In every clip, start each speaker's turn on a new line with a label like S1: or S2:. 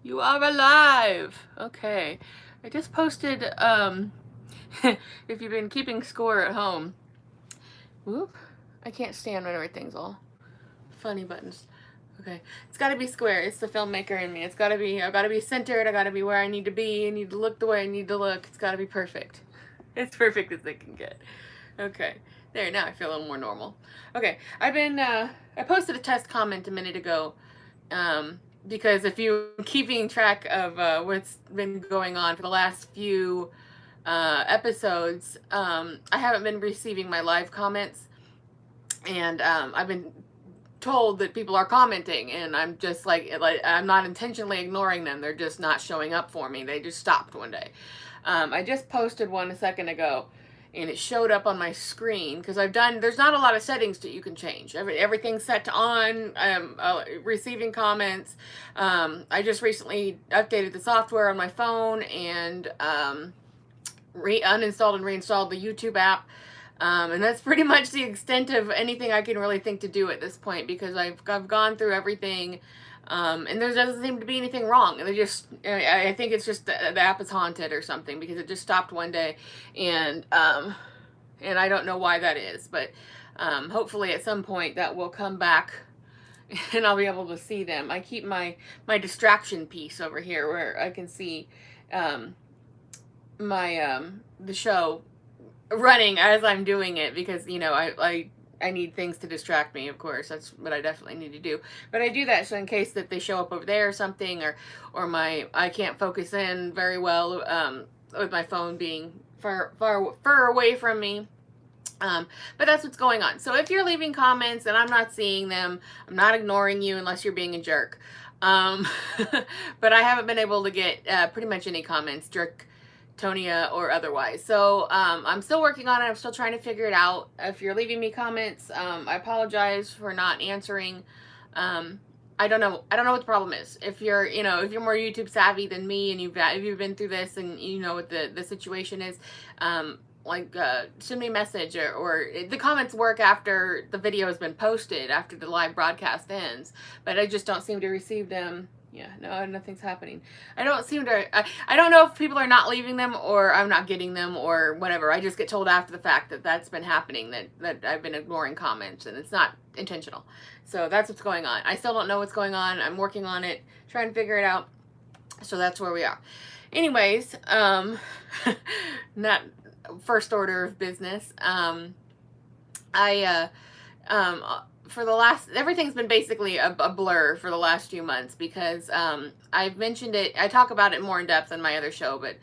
S1: You are alive. Okay. I just posted, if you've been keeping score at home. Whoop. I can't stand when everything's all funny buttons. Okay. It's gotta be square. It's the filmmaker in me. I've gotta be centered. I gotta be where I need to be. I need to look the way I need to look. It's gotta be perfect. It's perfect as it can get. Okay. There, now I feel a little more normal. Okay. I posted a test comment a minute ago. Because if you're keeping track of what's been going on for the last few episodes, I haven't been receiving my live comments, and I've been told that people are commenting, and I'm just like I'm not intentionally ignoring them. They're just not showing up for me. They just stopped one day. I just posted one a second ago, and it showed up on my screen because there's not a lot of settings that you can change. Everything's set to on, receiving comments. I just recently updated the software on my phone and uninstalled and reinstalled the YouTube app. And that's pretty much the extent of anything I can really think to do at this point, because I've gone through everything. And there doesn't seem to be anything wrong. I think it's just the app is haunted or something, because it just stopped one day, and I don't know why that is, but hopefully at some point that will come back, and I'll be able to see them. I keep my distraction piece over here where I can see the show running as I'm doing it, because I need things to distract me, of course. That's what I definitely need to do. But I do that so in case that they show up over there or something, or I can't focus in very well with my phone being far away from me. But that's what's going on. So if you're leaving comments and I'm not seeing them, I'm not ignoring you unless you're being a jerk. But I haven't been able to get pretty much any comments, jerk Tonia or otherwise. So I'm still working on it. I'm still trying to figure it out. If you're leaving me comments, I apologize for not answering. I don't know what the problem is. If you're more YouTube savvy than me, and you've been through this and you know what the situation is, send me a message, or the comments work after the video has been posted, after the live broadcast ends, but I just don't seem to receive them. Yeah, no, nothing's happening. I don't know if people are not leaving them, or I'm not getting them, or whatever. I just get told after the fact that that's been happening, that I've been ignoring comments, and it's not intentional. So that's what's going on. I still don't know what's going on. I'm working on it, trying to figure it out. So that's where we are. Anyways, not first order of business. Everything's been basically a blur for the last few months, because I've mentioned it. I talk about it more in depth in my other show, but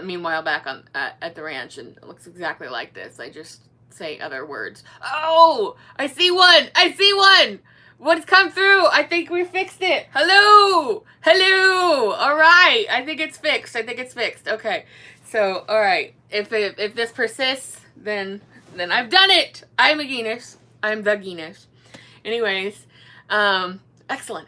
S1: meanwhile back at the ranch, and it looks exactly like this. I just say other words. Oh, I see one. What's come through? I think we fixed it. Hello. All right. I think it's fixed. Okay. So, all right. If this persists, then I've done it. I'm the Guinness. Anyways, excellent.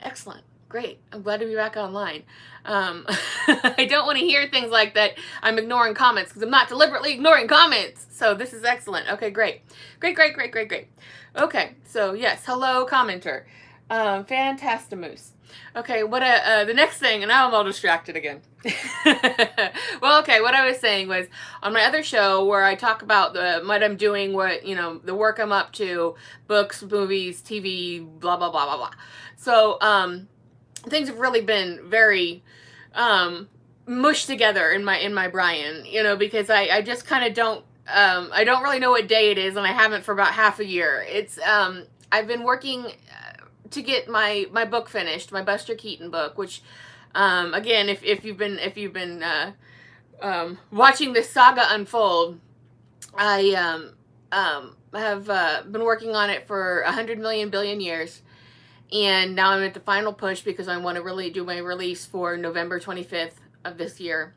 S1: Great. I'm glad to be back online. I don't want to hear things like that I'm ignoring comments, because I'm not deliberately ignoring comments. So this is excellent. Okay, great. Okay, so yes, hello commenter. Fantastimus. Okay, the next thing, and now I'm all distracted again. Well, okay, what I was saying was, on my other show where I talk about what I'm doing, the work I'm up to, books, movies, TV, blah, blah, blah, blah, blah. So, things have really been very, mushed together in my Brian, because I just kind of don't, I don't really know what day it is, and I haven't for about half a year. I've been working to get my book finished, my Buster Keaton book, which, again, if you've been watching this saga unfold, I have been working on it for 100 million billion years, and now I'm at the final push, because I want to really do my release for November 25th of this year,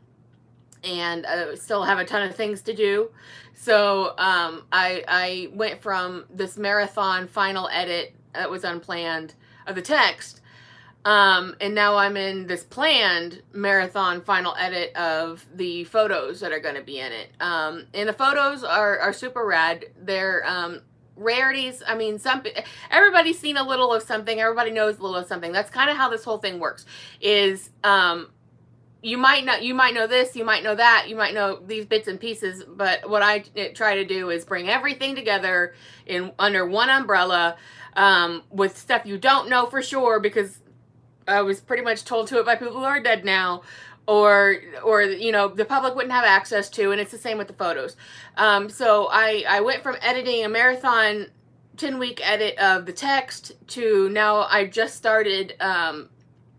S1: and I still have a ton of things to do. So I went from this marathon final edit that was unplanned of the text, and now I'm in this planned marathon final edit of the photos that are going to be in it. And the photos are super rad. They're rarities. I mean, everybody's seen a little of something. Everybody knows a little of something. That's kind of how this whole thing works. Is you might know this, you might know that, you might know these bits and pieces, but what I try to do is bring everything together in under one umbrella, with stuff you don't know for sure, because I was pretty much told to it by people who are dead now, or the public wouldn't have access to, and it's the same with the photos. So I went from editing a marathon 10-week edit of the text to now I just started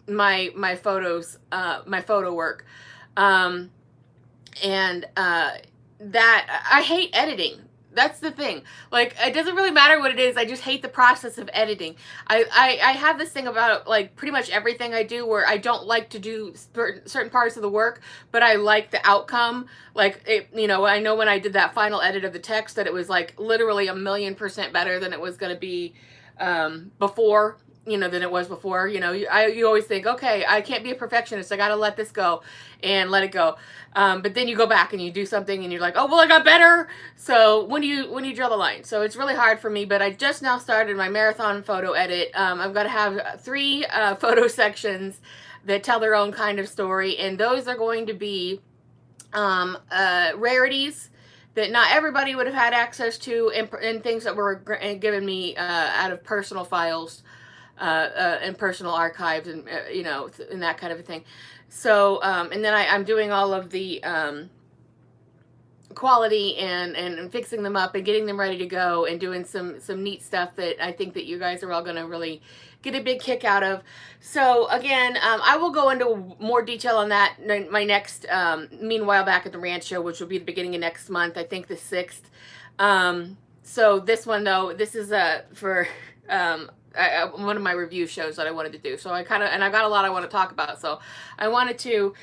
S1: my photos, my photo work, and that I hate editing. That's the thing. Like, it doesn't really matter what it is. I just hate the process of editing. I have this thing about, like, pretty much everything I do where I don't like to do certain parts of the work, but I like the outcome. Like, I know when I did that final edit of the text that it was, like, literally 1,000,000% better than it was going to be before. Than it was before. You always think, okay, I can't be a perfectionist. I got to let this go and let it go. But then you go back and you do something and you're like, oh, well, I got better. So when do you draw the line? So it's really hard for me, but I just now started my marathon photo edit. I've got to have 3 photo sections that tell their own kind of story. And those are going to be rarities that not everybody would have had access to, and things that were given me out of personal files. And personal archives, and and that kind of a thing. So and then I'm doing all of the quality and fixing them up and getting them ready to go, and doing some neat stuff that I think that you guys are all going to really get a big kick out of. So again, I will go into more detail on that in my next Meanwhile Back at the Ranch show, which will be the beginning of next month, I think the 6th. So this one though, this is for one of my review shows that I wanted to do. So I've got a lot I want to talk about. So I wanted to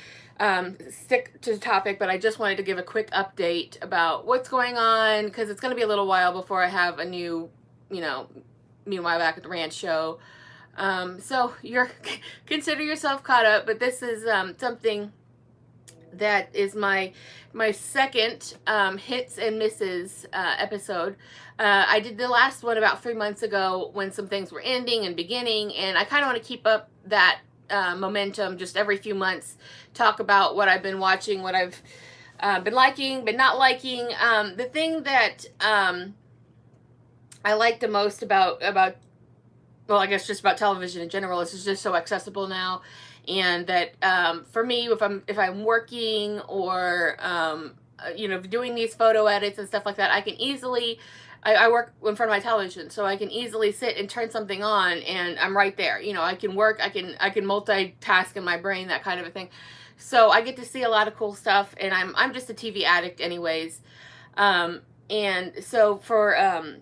S1: stick to the topic, but I just wanted to give a quick update about what's going on, because it's going to be a little while before I have a new, Meanwhile Back at the Ranch show. So consider yourself caught up, but this is something that is my second hits and misses episode. I did the last one about 3 months ago when some things were ending and beginning, and I kind of want to keep up that momentum, just every few months talk about what I've been watching, what I've been liking but not liking. The thing that I like the most about well, I guess just about television in general, is it's just so accessible now. And that for me, if I'm working or doing these photo edits and stuff like that, I can easily, I work in front of my television, so I can easily sit and turn something on and I'm right there. I can work, I can multitask in my brain, that kind of a thing. So I get to see a lot of cool stuff, and I'm just a TV addict anyways. And so for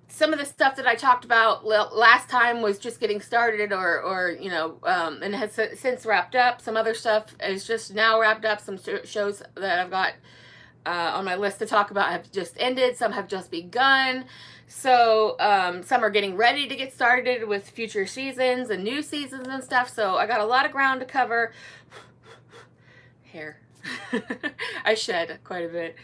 S1: some of the stuff that I talked about last time was just getting started, and has since wrapped up. Some other stuff is just now wrapped up. Some shows that I've got on my list to talk about have just ended. Some have just begun. So some are getting ready to get started with future seasons and new seasons and stuff. So I got a lot of ground to cover. Hair. I shed quite a bit.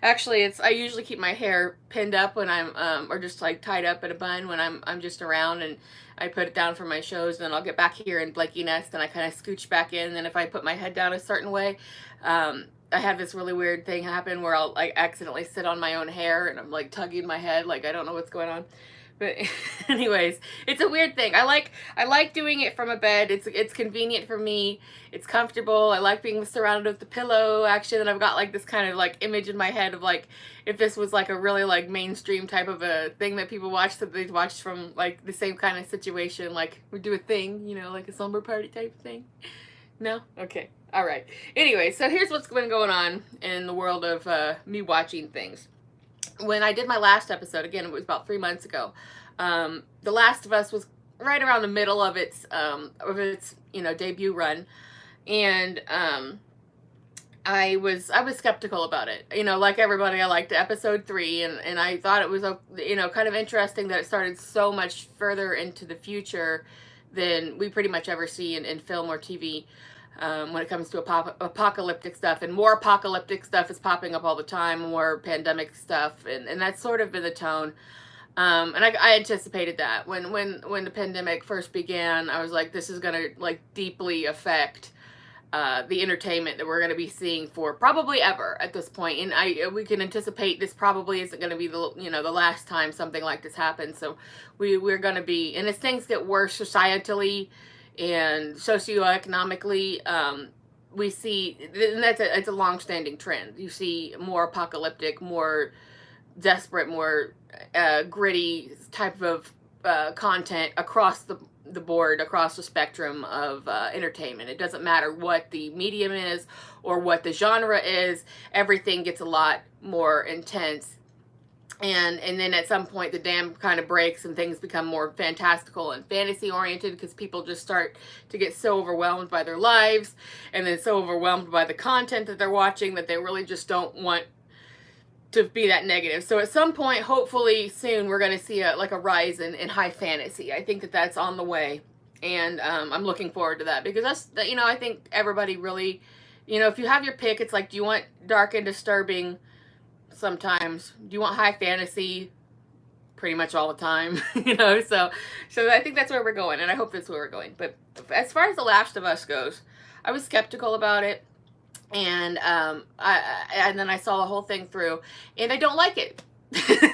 S1: Actually, I usually keep my hair pinned up when I'm, or just like tied up in a bun when I'm just around, and I put it down for my shows, and then I'll get back here in Blakey Nest and I kind of scooch back in. And then if I put my head down a certain way, I have this really weird thing happen where I'll like accidentally sit on my own hair, and I'm like tugging my head, like I don't know what's going on. But anyways, it's a weird thing. I like doing it from a bed. It's convenient for me. It's comfortable. I like being surrounded with the pillow. Actually, then I've got like this kind of like image in my head of like if this was like a really like mainstream type of a thing that people watch, that they'd watch from like the same kind of situation, like we do a thing, like a slumber party type thing. No? Okay. All right. Anyway, so here's what's been going on in the world of me watching things. When I did my last episode, again, it was about 3 months ago. The Last of Us was right around the middle of its debut run, and I was skeptical about it. Like everybody, I liked episode 3, and I thought it was kind of interesting that it started so much further into the future than we pretty much ever see in film or TV. when it comes to apocalyptic stuff, and more apocalyptic stuff is popping up all the time, more pandemic stuff, and that's sort of been the tone. And I anticipated that when the pandemic first began. I was like, this is gonna like deeply affect the entertainment that we're going to be seeing for probably ever at this point. And we can anticipate this probably isn't going to be the last time something like this happens. So we're going to be, and as things get worse societally and socioeconomically, we see, and it's a long-standing trend. You see more apocalyptic, more desperate, more gritty type of content across the board, across the spectrum of entertainment. It doesn't matter what the medium is or what the genre is. Everything gets a lot more intense. And then at some point the dam kind of breaks and things become more fantastical and fantasy oriented, because people just start to get so overwhelmed by their lives and then so overwhelmed by the content that they're watching that they really just don't want to be that negative. So at some point, hopefully soon, we're going to see a rise in high fantasy. I think that's on the way, and I'm looking forward to that, because I think everybody really, if you have your pick, it's like, do you want dark and disturbing sometimes? Do you want high fantasy pretty much all the time? So I think that's where we're going, and I hope that's where we're going. But as far as The Last of Us goes, I was skeptical about it. And then I saw the whole thing through, and I don't like it.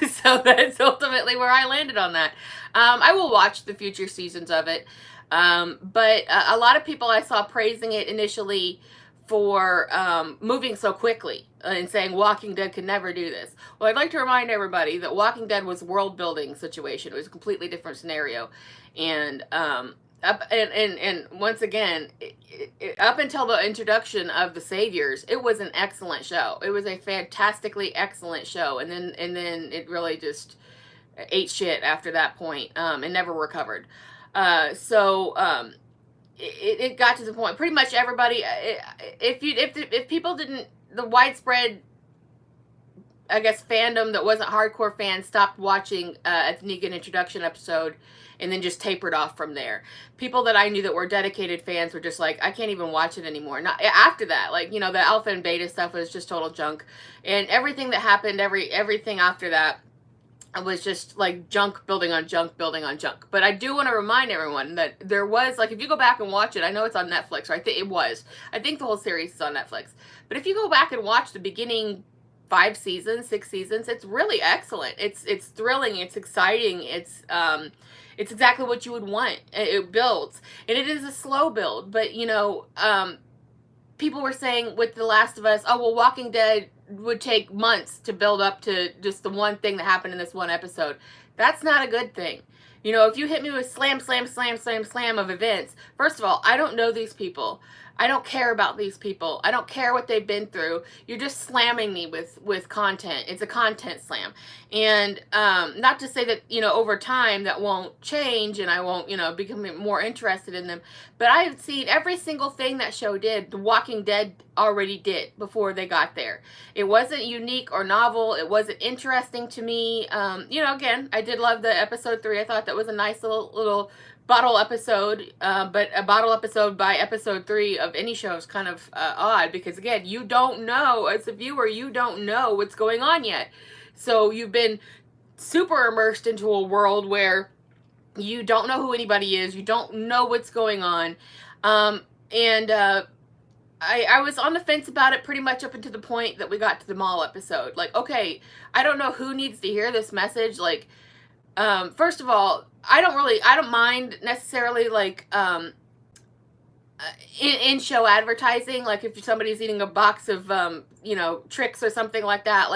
S1: So that's ultimately where I landed on that. I will watch the future seasons of it, but a lot of people I saw praising it initially for moving so quickly and saying Walking Dead could never do this. Well, I'd like to remind everybody that Walking Dead was a world building situation. It was a completely different scenario, and once again, up until the introduction of the Saviors, it was an excellent show. It was a fantastically excellent show, and then it really just ate shit after that point, and never recovered. It got to the point. Pretty much everybody, if people didn't, the widespread, I guess, fandom that wasn't hardcore fans stopped watching at the Negan introduction episode and then just tapered off from there. People that I knew that were dedicated fans were just like, I can't even watch it anymore. Not after that, the alpha and beta stuff was just total junk, and everything that happened, everything after that was just like junk building on junk building on junk. But I do want to remind everyone that there was, if you go back and watch it, I know it's on Netflix, or I think the whole series is on Netflix. But if you go back and watch the beginning 6 seasons, it's really excellent. It's thrilling, it's exciting, it's exactly what you would want. It builds, and it is a slow build, but people were saying with The Last of Us, oh well, Walking Dead would take months to build up to just the one thing that happened in this one episode. That's not a good thing. If you hit me with slam of events, first of all, I don't know these people. I don't care about these people. I don't care what they've been through. You're just slamming me with content. It's a content slam. And not to say that, over time that won't change and I won't, become more interested in them. But I've seen every single thing that show did, The Walking Dead already did before they got there. It wasn't unique or novel. It wasn't interesting to me. Again, I did love the episode 3. I thought that was a nice little bottle episode, but a bottle episode by episode 3 of any show is kind of odd, because again, you don't know, as a viewer, you don't know what's going on yet. So you've been super immersed into a world where you don't know who anybody is, you don't know what's going on, and I was on the fence about it pretty much up until the point that we got to the mall episode. Like, okay, I don't know who needs to hear this message. Like, first of all, I don't mind necessarily in show advertising, like if somebody's eating a box of tricks or something like that,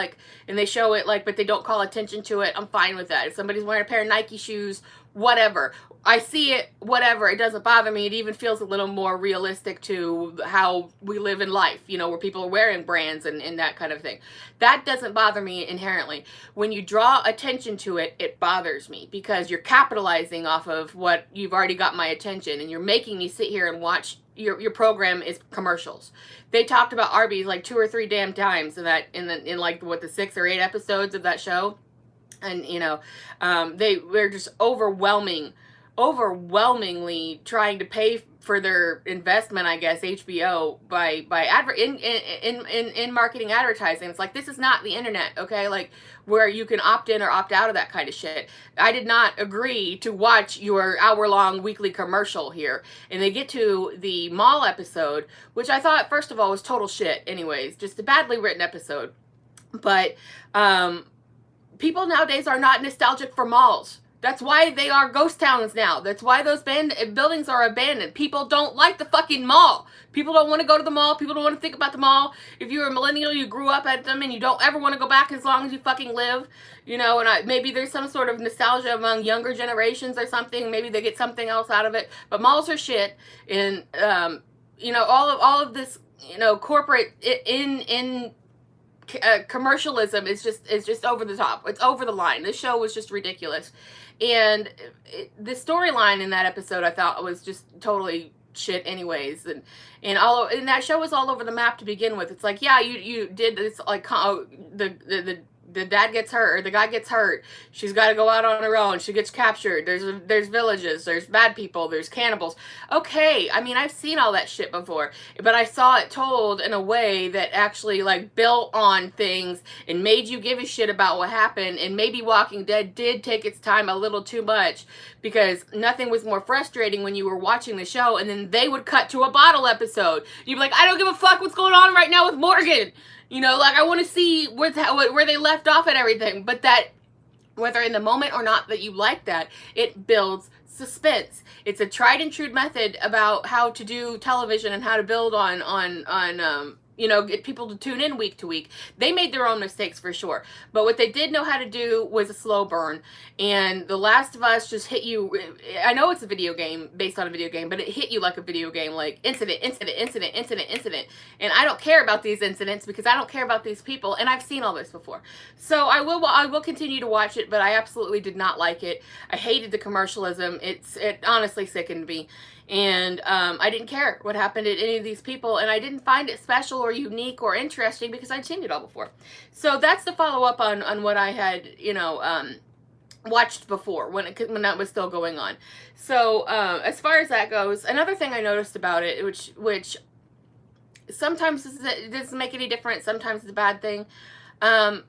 S1: and they show it, but they don't call attention to it, I'm fine with that. If somebody's wearing a pair of Nike shoes, whatever, I see it, whatever, it doesn't bother me. It even feels a little more realistic to how we live in life, where people are wearing brands and that kind of thing. That doesn't bother me inherently. When you draw attention to it, it bothers me, because you're capitalizing off of what you've already got my attention, and you're making me sit here and watch your program is commercials. They talked about Arby's 2 or 3 damn times in the 6 or 8 episodes of that show. And, they were just overwhelming overwhelmingly trying to pay for their investment, I guess, HBO, by in marketing advertising. It's like, this is not the internet, okay? Like, where you can opt in or opt out of that kind of shit. I did not agree to watch your hour-long weekly commercial here. And they get to the mall episode, which I thought, first of all, was total shit anyways. Just a badly written episode. But people nowadays are not nostalgic for malls. That's why they are ghost towns now. That's why those buildings are abandoned. People don't like the fucking mall. People don't want to go to the mall. People don't want to think about the mall. If you're a millennial, you grew up at them and you don't ever want to go back as long as you fucking live. You know, and maybe there's some sort of nostalgia among younger generations or something. Maybe they get something else out of it. But malls are shit. And, you know, all of this, you know, corporate commercialism is just over the top. It's over the line. This show was just ridiculous. And the storyline in that episode, I thought, was just totally shit anyways. And that show was all over the map to begin with. It's like, yeah, you did this, like, the dad gets hurt, or the guy gets hurt. She's got to go out on her own. She gets captured. There's villages. There's bad people. There's cannibals. Okay, I mean, I've seen all that shit before, but I saw it told in a way that actually, like, built on things and made you give a shit about what happened. And maybe Walking Dead did take its time a little too much, because nothing was more frustrating when you were watching the show and then they would cut to a bottle episode. You'd be like, I don't give a fuck what's going on right now with Morgan. You know, like, I want to see where they left off and everything. But that, whether in the moment or not that you like that, it builds suspense. It's a tried and true method about how to do television and how to build on you know, get people to tune in week to week. They made their own mistakes for sure. But what they did know how to do was a slow burn. And The Last of Us just hit you. I know it's a video game, based on a video game, but it hit you like a video game, like incident. And I don't care about these incidents because I don't care about these people. And I've seen all this before. So I will continue to watch it, but I absolutely did not like it. I hated the commercialism. It honestly sickened me. And I didn't care what happened to any of these people, and I didn't find it special or unique or interesting because I'd seen it all before. So that's the follow-up on what I had, you know, watched before when that was still going on. So as far as that goes, another thing I noticed about it, which sometimes it doesn't make any difference, sometimes it's a bad thing.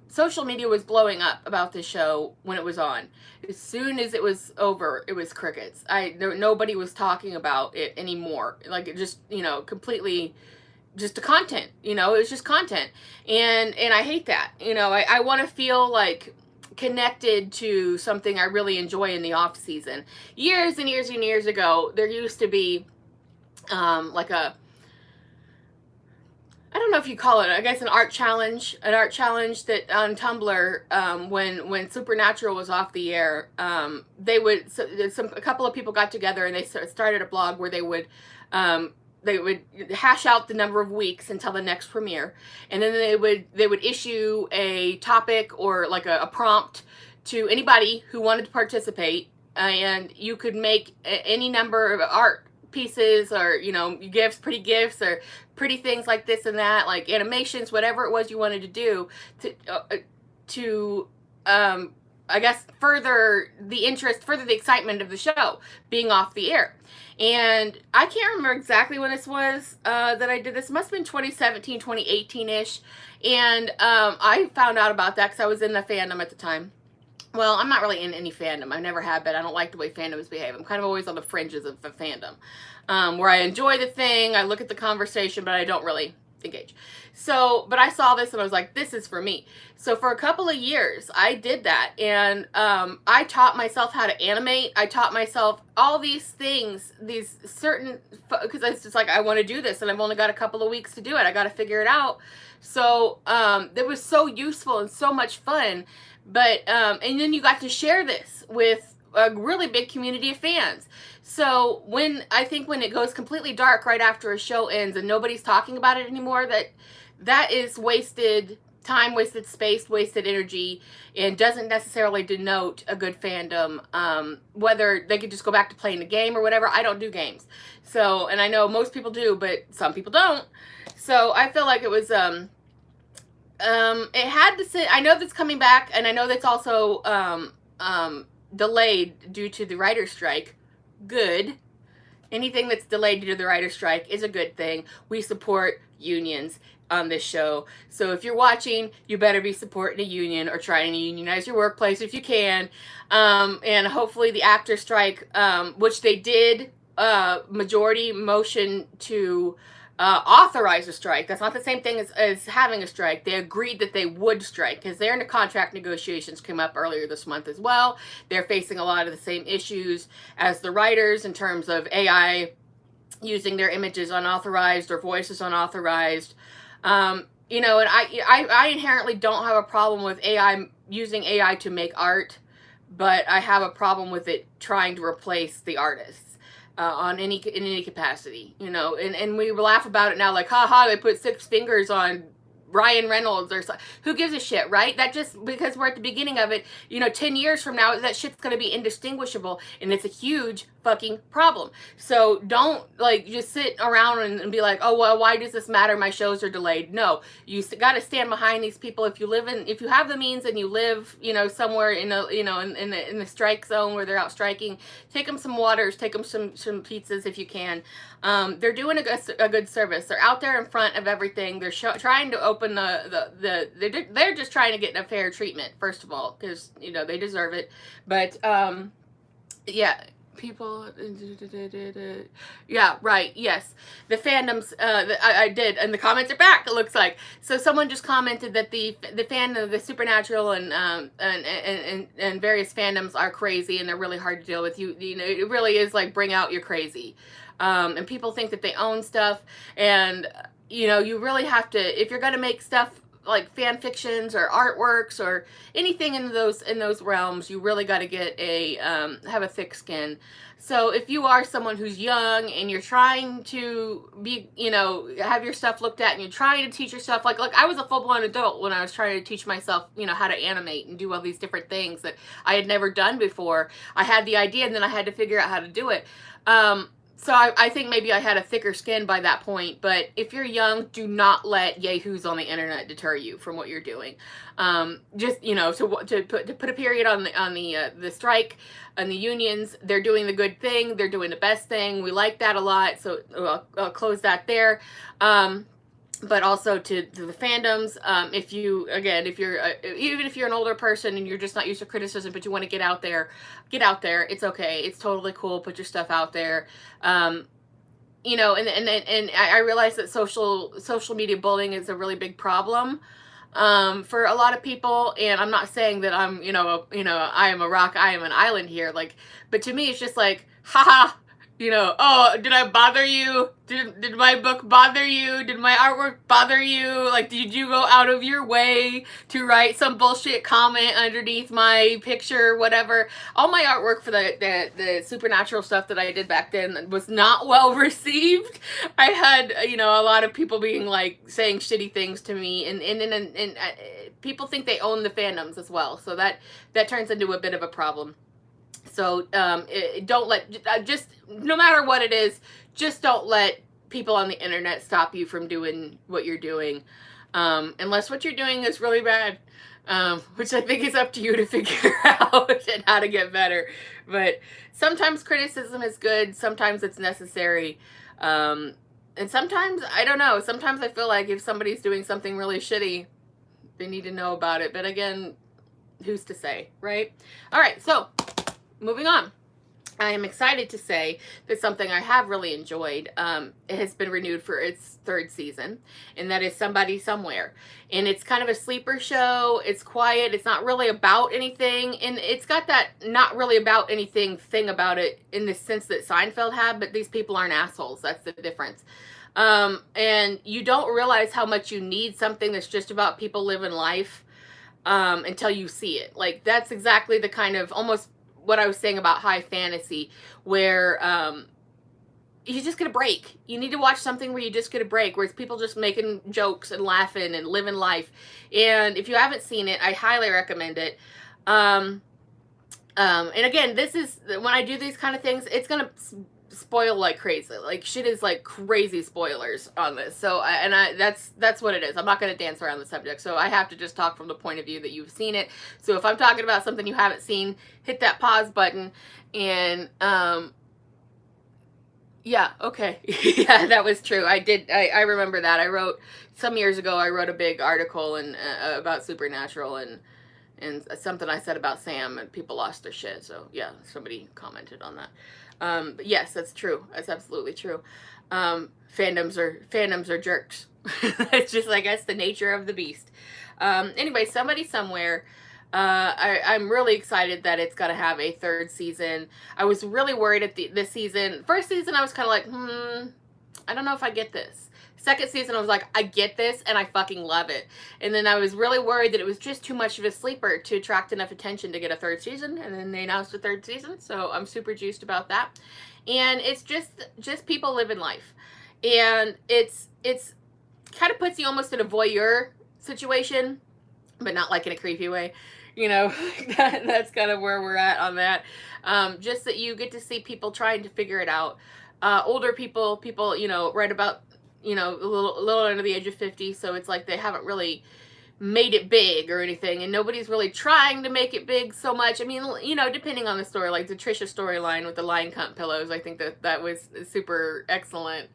S1: Social media was blowing up about this show when it was on. As soon as it was over, it was crickets. Nobody was talking about it anymore. Like, it just, you know, completely just the content, you know, it was just content. And I hate that. You know, I want to feel like connected to something I really enjoy in the off season. Years and years and years ago, there used to be like I don't know if you call it, I guess, an art challenge that on Tumblr, when Supernatural was off the air, a couple of people got together and they started a blog where they would hash out the number of weeks until the next premiere, and then they would issue a topic or like a prompt to anybody who wanted to participate, and you could make any number of art pieces, or, you know, pretty gifts, or pretty things like this and that, like animations, whatever it was you wanted to do to I guess further the excitement of the show being off the air. And I can't remember exactly when this was that I did this. It must have been 2017, 2018-ish. And I found out about that because I was in the fandom at the time. Well, I'm not really in any fandom. I never have been. I don't like the way fandoms behave. I'm kind of always on the fringes of the fandom, where I enjoy the thing, I look at the conversation, but I don't really engage. So, but I saw this and I was like, this is for me. So for a couple of years, I did that. And I taught myself how to animate. I taught myself all these things, these certain, because it's just like, I want to do this and I've only got a couple of weeks to do it. I got to figure it out. So it was so useful and so much fun. But, and then you got to share this with a really big community of fans. So I think when it goes completely dark right after a show ends and nobody's talking about it anymore, that is wasted time, wasted space, wasted energy, and doesn't necessarily denote a good fandom. Whether they could just go back to playing the game or whatever. I don't do games. So, and I know most people do, but some people don't. So I feel like it was, it had to sit. I know that's coming back, and I know that's also delayed due to the writer's strike. good. Anything that's delayed due to the writer's strike is a good thing. We support unions on this show. So if you're watching, you better be supporting a union or trying to unionize your workplace if you can. And hopefully the actor strike, which they did, majority motion to authorize a strike. That's not the same thing as having a strike. They agreed that they would strike because they're in the contract negotiations, came up earlier this month as well. They're facing a lot of the same issues as the writers in terms of AI using their images unauthorized or voices unauthorized. You know, and I inherently don't have a problem with AI, using AI to make art, but I have a problem with it trying to replace the artists. In any capacity, you know, and we laugh about it now, like, haha, they put 6 fingers on Ryan Reynolds or something. Who gives a shit, right? That just because we're at the beginning of it, you know, 10 years from now, that shit's gonna be indistinguishable, and it's a huge fucking problem. So don't like just sit around and be like, oh well, why does this matter? My shows are delayed. No, you got to stand behind these people. If you have the means and you live, you know, somewhere in a, you know, in the strike zone where they're out striking, take them some waters, take them some pizzas if you can. They're doing a good service. They're out there in front of everything. They're trying to open they're just trying to get a fair treatment, first of all, because, you know, they deserve it. But yeah, people, yeah, right, yes, the fandoms, I did, and the comments are back, it looks like. So someone just commented that the fandom of the Supernatural and various fandoms are crazy, and they're really hard to deal with. You know, it really is like, bring out your crazy. And people think that they own stuff, and, you know, you really have to, if you're going to make stuff like fan fictions or artworks or anything in those realms, you really got to get have a thick skin. So if you are someone who's young and you're trying to be, you know, have your stuff looked at, and you're trying to teach yourself, like I was a full-blown adult when I was trying to teach myself, you know, how to animate and do all these different things that I had never done before. I had the idea, and then I had to figure out how to do it. So I think maybe I had a thicker skin by that point, but if you're young, do not let yahoos on the internet deter you from what you're doing. Just, you know, to put a period on the strike and the unions. They're doing the good thing. They're doing the best thing. We like that a lot. So I'll close that there. But also to the fandoms, if you're even if you're an older person and you're just not used to criticism, but you want to get out there. It's okay. It's totally cool. Put your stuff out there. You know, and I realize that social media bullying is a really big problem for a lot of people. And I'm not saying that I'm, I am a rock, I am an island here. Like, but to me, it's just like, haha. You know, oh, did I bother you? Did my book bother you? Did my artwork bother you? Like, did you go out of your way to write some bullshit comment underneath my picture, whatever? All my artwork for the Supernatural stuff that I did back then was not well received. I had, you know, a lot of people being like, saying shitty things to me, and people think they own the fandoms as well. So that turns into a bit of a problem. So don't let, just no matter what it is, just don't let people on the internet stop you from doing what you're doing, unless what you're doing is really bad, which I think is up to you to figure out and how to get better. But sometimes criticism is good, sometimes it's necessary, and sometimes, I don't know, sometimes I feel like if somebody's doing something really shitty, they need to know about it. But again, who's to say, right? All right, so moving on. I am excited to say that something I have really enjoyed, it has been renewed for its 3rd season, and that is Somebody Somewhere. And it's kind of a sleeper show. It's quiet. It's not really about anything. And it's got that not really about anything thing about it in the sense that Seinfeld had, but these people aren't assholes. That's the difference. And you don't realize how much you need something that's just about people living life until you see it. Like, that's exactly the kind of almost what I was saying about high fantasy, where you just get a break. You need to watch something where you just get a break, where it's people just making jokes and laughing and living life. And if you haven't seen it, I highly recommend it. And again, this is, when I do these kind of things, it's going to spoil like crazy. Like, shit is like crazy spoilers on this. So, that's what it is. I'm not going to dance around the subject. So I have to just talk from the point of view that you've seen it. So if I'm talking about something you haven't seen, hit that pause button and, Yeah, okay. Yeah, that was true. I remember that. I wrote, some years ago, I wrote a big article about Supernatural, and something I said about Sam, and people lost their shit. So yeah, somebody commented on that. But yes, that's true. That's absolutely true. Fandoms are jerks. It's just, I guess, the nature of the beast. Anyway, somebody somewhere. I'm really excited that it's gonna have a third season. I was really worried at this season. First season, I was kind of like, I don't know if I get this. Second season, I was like, I get this, and I fucking love it. And then I was really worried that it was just too much of a sleeper to attract enough attention to get a third season. And then they announced a third season, so I'm super juiced about that. And it's just people living life, and it's kind of puts you almost in a voyeur situation, but not like in a creepy way. You know, that's kind of where we're at on that. Just that you get to see people trying to figure it out. Older people, right about, a little under the age of 50. So it's like they haven't really made it big or anything, and nobody's really trying to make it big so much. I mean, depending on the story, like the Trisha storyline with the lion cunt pillows, I think that was super excellent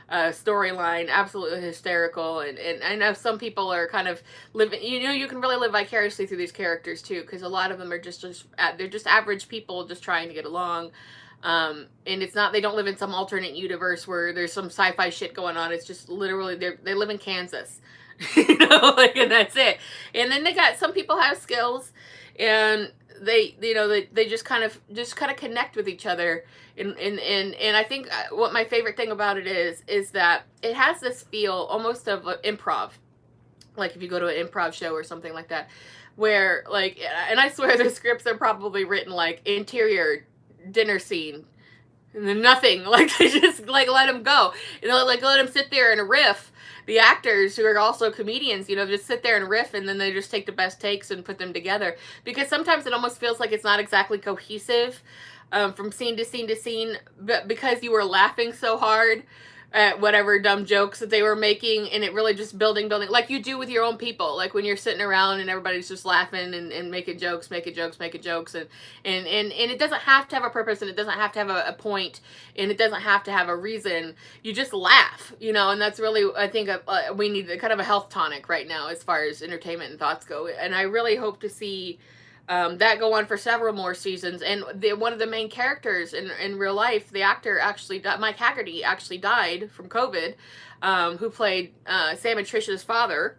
S1: storyline, absolutely hysterical. And I know some people are kind of living, you can really live vicariously through these characters too, because a lot of them are they're just average people just trying to get along. And it's not, they don't live in some alternate universe where there's some sci-fi shit going on. It's just literally they live in Kansas. And that's it. And then they got, some people have skills, and they just kind of connect with each other. And I think what my favorite thing about it is that it has this feel almost of improv, like if you go to an improv show or something like that, where, like, and I swear the scripts are probably written like interior dinner scene, and then nothing, like they just like let them go, like let them sit there and riff. The actors, who are also comedians, just sit there and riff, and then they just take the best takes and put them together, because sometimes it almost feels like it's not exactly cohesive from scene to scene to scene, but because you were laughing so hard at whatever dumb jokes that they were making, and it really just building, like you do with your own people, like when you're sitting around and everybody's just laughing and making jokes, and it doesn't have to have a purpose, and it doesn't have to have a point, and it doesn't have to have a reason. You just laugh, and that's really, I think, we need kind of a health tonic right now as far as entertainment and thoughts go. And I really hope to see that go on for several more seasons. And one of the main characters in real life, the actor actually died, Mike Haggerty actually died from COVID, who played Sam and Trisha's father.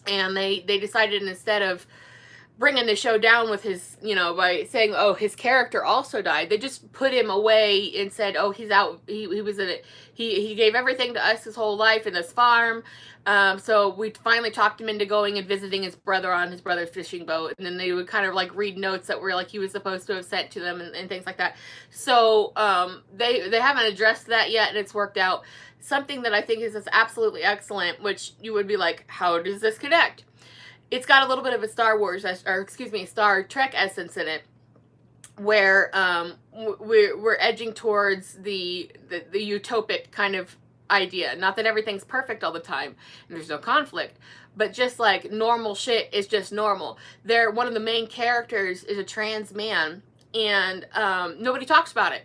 S1: And they decided, instead of bringing the show down with his, by saying, oh, his character also died, they just put him away and said, oh, he's out. He was in it. He gave everything to us his whole life in this farm. So we finally talked him into going and visiting his brother on his brother's fishing boat. And then they would kind of like read notes that were like he was supposed to have sent to them, and things like that. So they haven't addressed that yet, and it's worked out. Something that I think is just absolutely excellent, which you would be like, how does this connect? It's got a little bit of a Star Trek essence in it, where we're edging towards the utopic kind of idea. Not that everything's perfect all the time and there's no conflict, but just like normal shit is just normal. One of the main characters is a trans man, and nobody talks about it.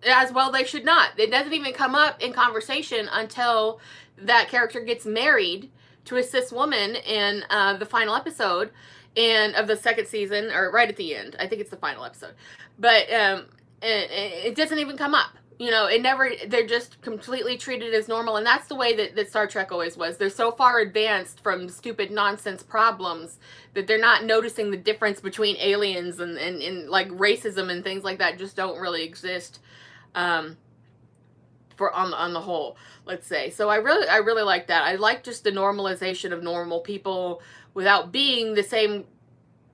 S1: As well, they should not. It doesn't even come up in conversation until that character gets married to a cis woman in the final episode of the second season, or right at the end. I think it's the final episode. But it doesn't even come up. It never, they're just completely treated as normal. And that's the way that Star Trek always was. They're so far advanced from stupid nonsense problems that they're not noticing the difference between aliens and like racism and things like that just don't really exist for on the whole, let's say. So I really like that. I like just the normalization of normal people without being the same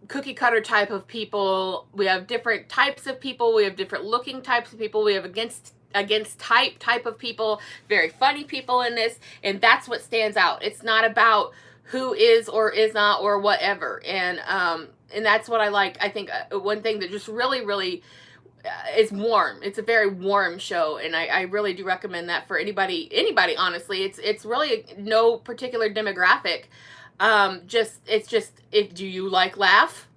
S1: cookie cutter type of people. We have different types of people. We have different looking types of people. We have against type of people, very funny people in this, and that's what stands out. It's not about who is or is not or whatever. And that's what I like. I think one thing that just really is warm. It's a very warm show, and I really do recommend that for anybody, honestly. It's really no particular demographic. Do you like laugh?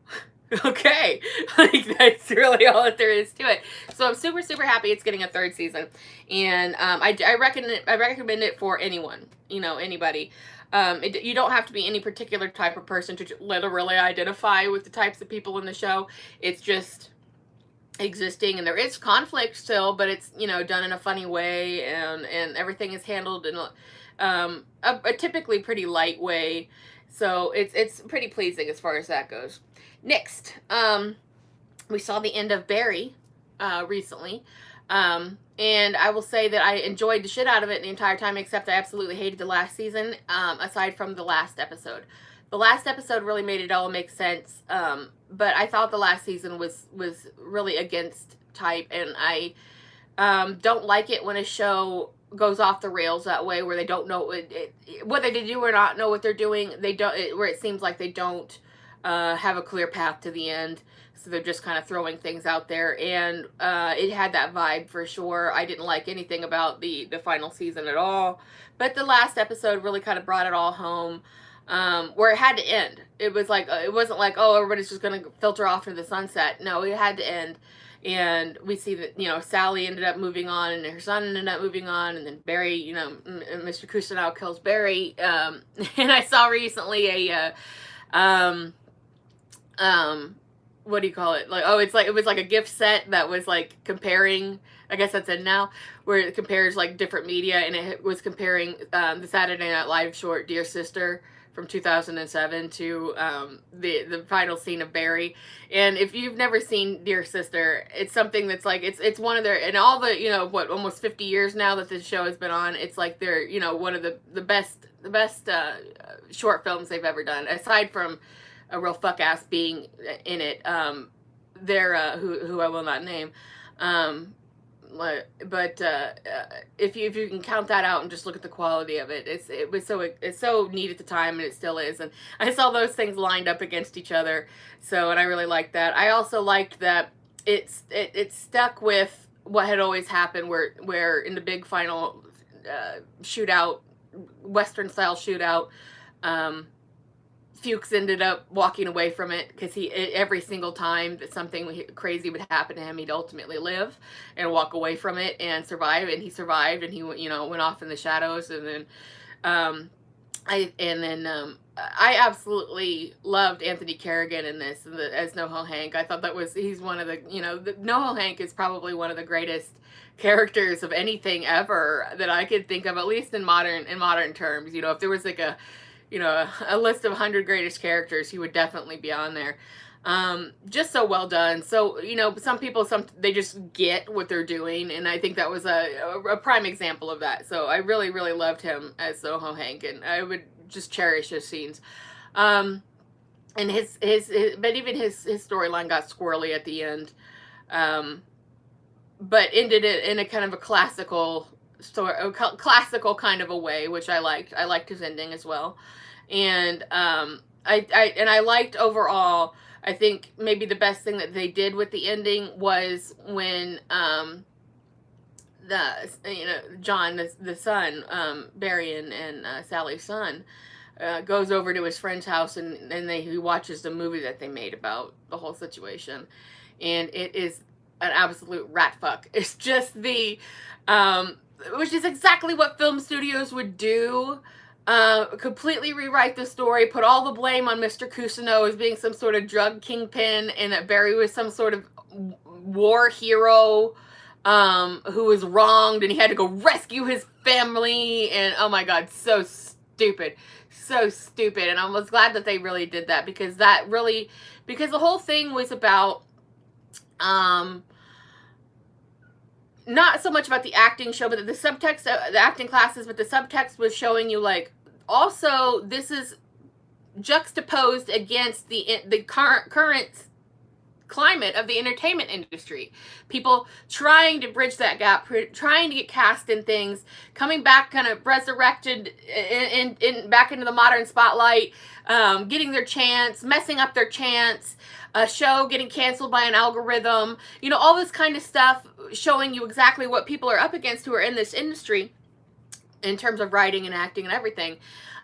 S1: Okay, like that's really all that there is to it. So I'm super super happy it's getting a third season, and I recommend it for anyone, you know, anybody. You don't have to be any particular type of person to literally identify with the types of people in the show. It's just existing, and there is conflict still, but it's, you know, done in a funny way, and everything is handled in a typically pretty light way. So it's pretty pleasing as far as that goes. Next, we saw the end of Barry recently. And I will say that I enjoyed the shit out of it the entire time, except I absolutely hated the last season, aside from the last episode. The last episode really made it all make sense, but I thought the last season was really against type, and I don't like it when a show goes off the rails that way, where they don't know whether they do or not know what they're doing. They don't, where it seems like they don't have a clear path to the end. So they're just kind of throwing things out there, and it had that vibe for sure. I didn't like anything about the final season at all, but the last episode really kind of brought it all home, where it had to end. It was like, it wasn't like, oh, everybody's just going to filter off into the sunset. No, it had to end. And we see that, you know, Sally ended up moving on, and her son ended up moving on, and then Barry, you know, Mr. Kusanov kills Barry. And I saw recently a what do you call it? Like, oh, it's like, it was like a gift set that was like comparing, I guess that's it now, where it compares like different media, and it was comparing the Saturday Night Live short Dear Sister from 2007 to the final scene of Barry. And if you've never seen Dear Sister, it's something that's like, it's one of their, and all the, you know, what, almost 50 years now that this show has been on, it's like they're, you know, one of the best short films they've ever done, aside from a real fuck ass being in it. They're who I will not name. But if you can count that out and just look at the quality of it, it's so neat at the time, and it still is. And I saw those things lined up against each other, so, and I really liked that. I also liked that it stuck with what had always happened, where in the big final shootout, Western style shootout, Fuchs ended up walking away from it, because every single time that something crazy would happen to him, he'd ultimately live and walk away from it and survive. And he survived, and he, you know, went off in the shadows. And then I absolutely loved Anthony Carrigan in this as NoHo Hank. I thought he's one of the, you know, NoHo Hank is probably one of the greatest characters of anything ever that I could think of, at least in modern terms. You know, if there was like a list of 100 greatest characters, he would definitely be on there. Just so well done. So, you know, some people, they just get what they're doing, and I think that was a prime example of that. So I really, really loved him as NoHo Hank, and I would just cherish his scenes. And but even his storyline got squirrely at the end, but ended it in a kind of a classical story, a classical kind of a way, which I liked. I liked his ending as well. And I liked overall, I think maybe the best thing that they did with the ending was when John, the son, Barry and Sally's son, goes over to his friend's house, and he watches the movie that they made about the whole situation, and it is an absolute rat fuck. It's just which is exactly what film studios would do. Completely rewrite the story, put all the blame on Mr. Cousineau as being some sort of drug kingpin, and that Barry was some sort of war hero who was wronged, and he had to go rescue his family. And oh my god, so stupid. And I was glad that they really did that, because the whole thing was about not so much about the acting show, but the subtext, the acting classes, but the subtext was showing you, like, also, this is juxtaposed against the current climate of the entertainment industry. People trying to bridge that gap, trying to get cast in things, coming back kind of resurrected in back into the modern spotlight, getting their chance, messing up their chance, a show getting canceled by an algorithm, you know, all this kind of stuff, showing you exactly what people are up against who are in this industry in terms of writing and acting and everything.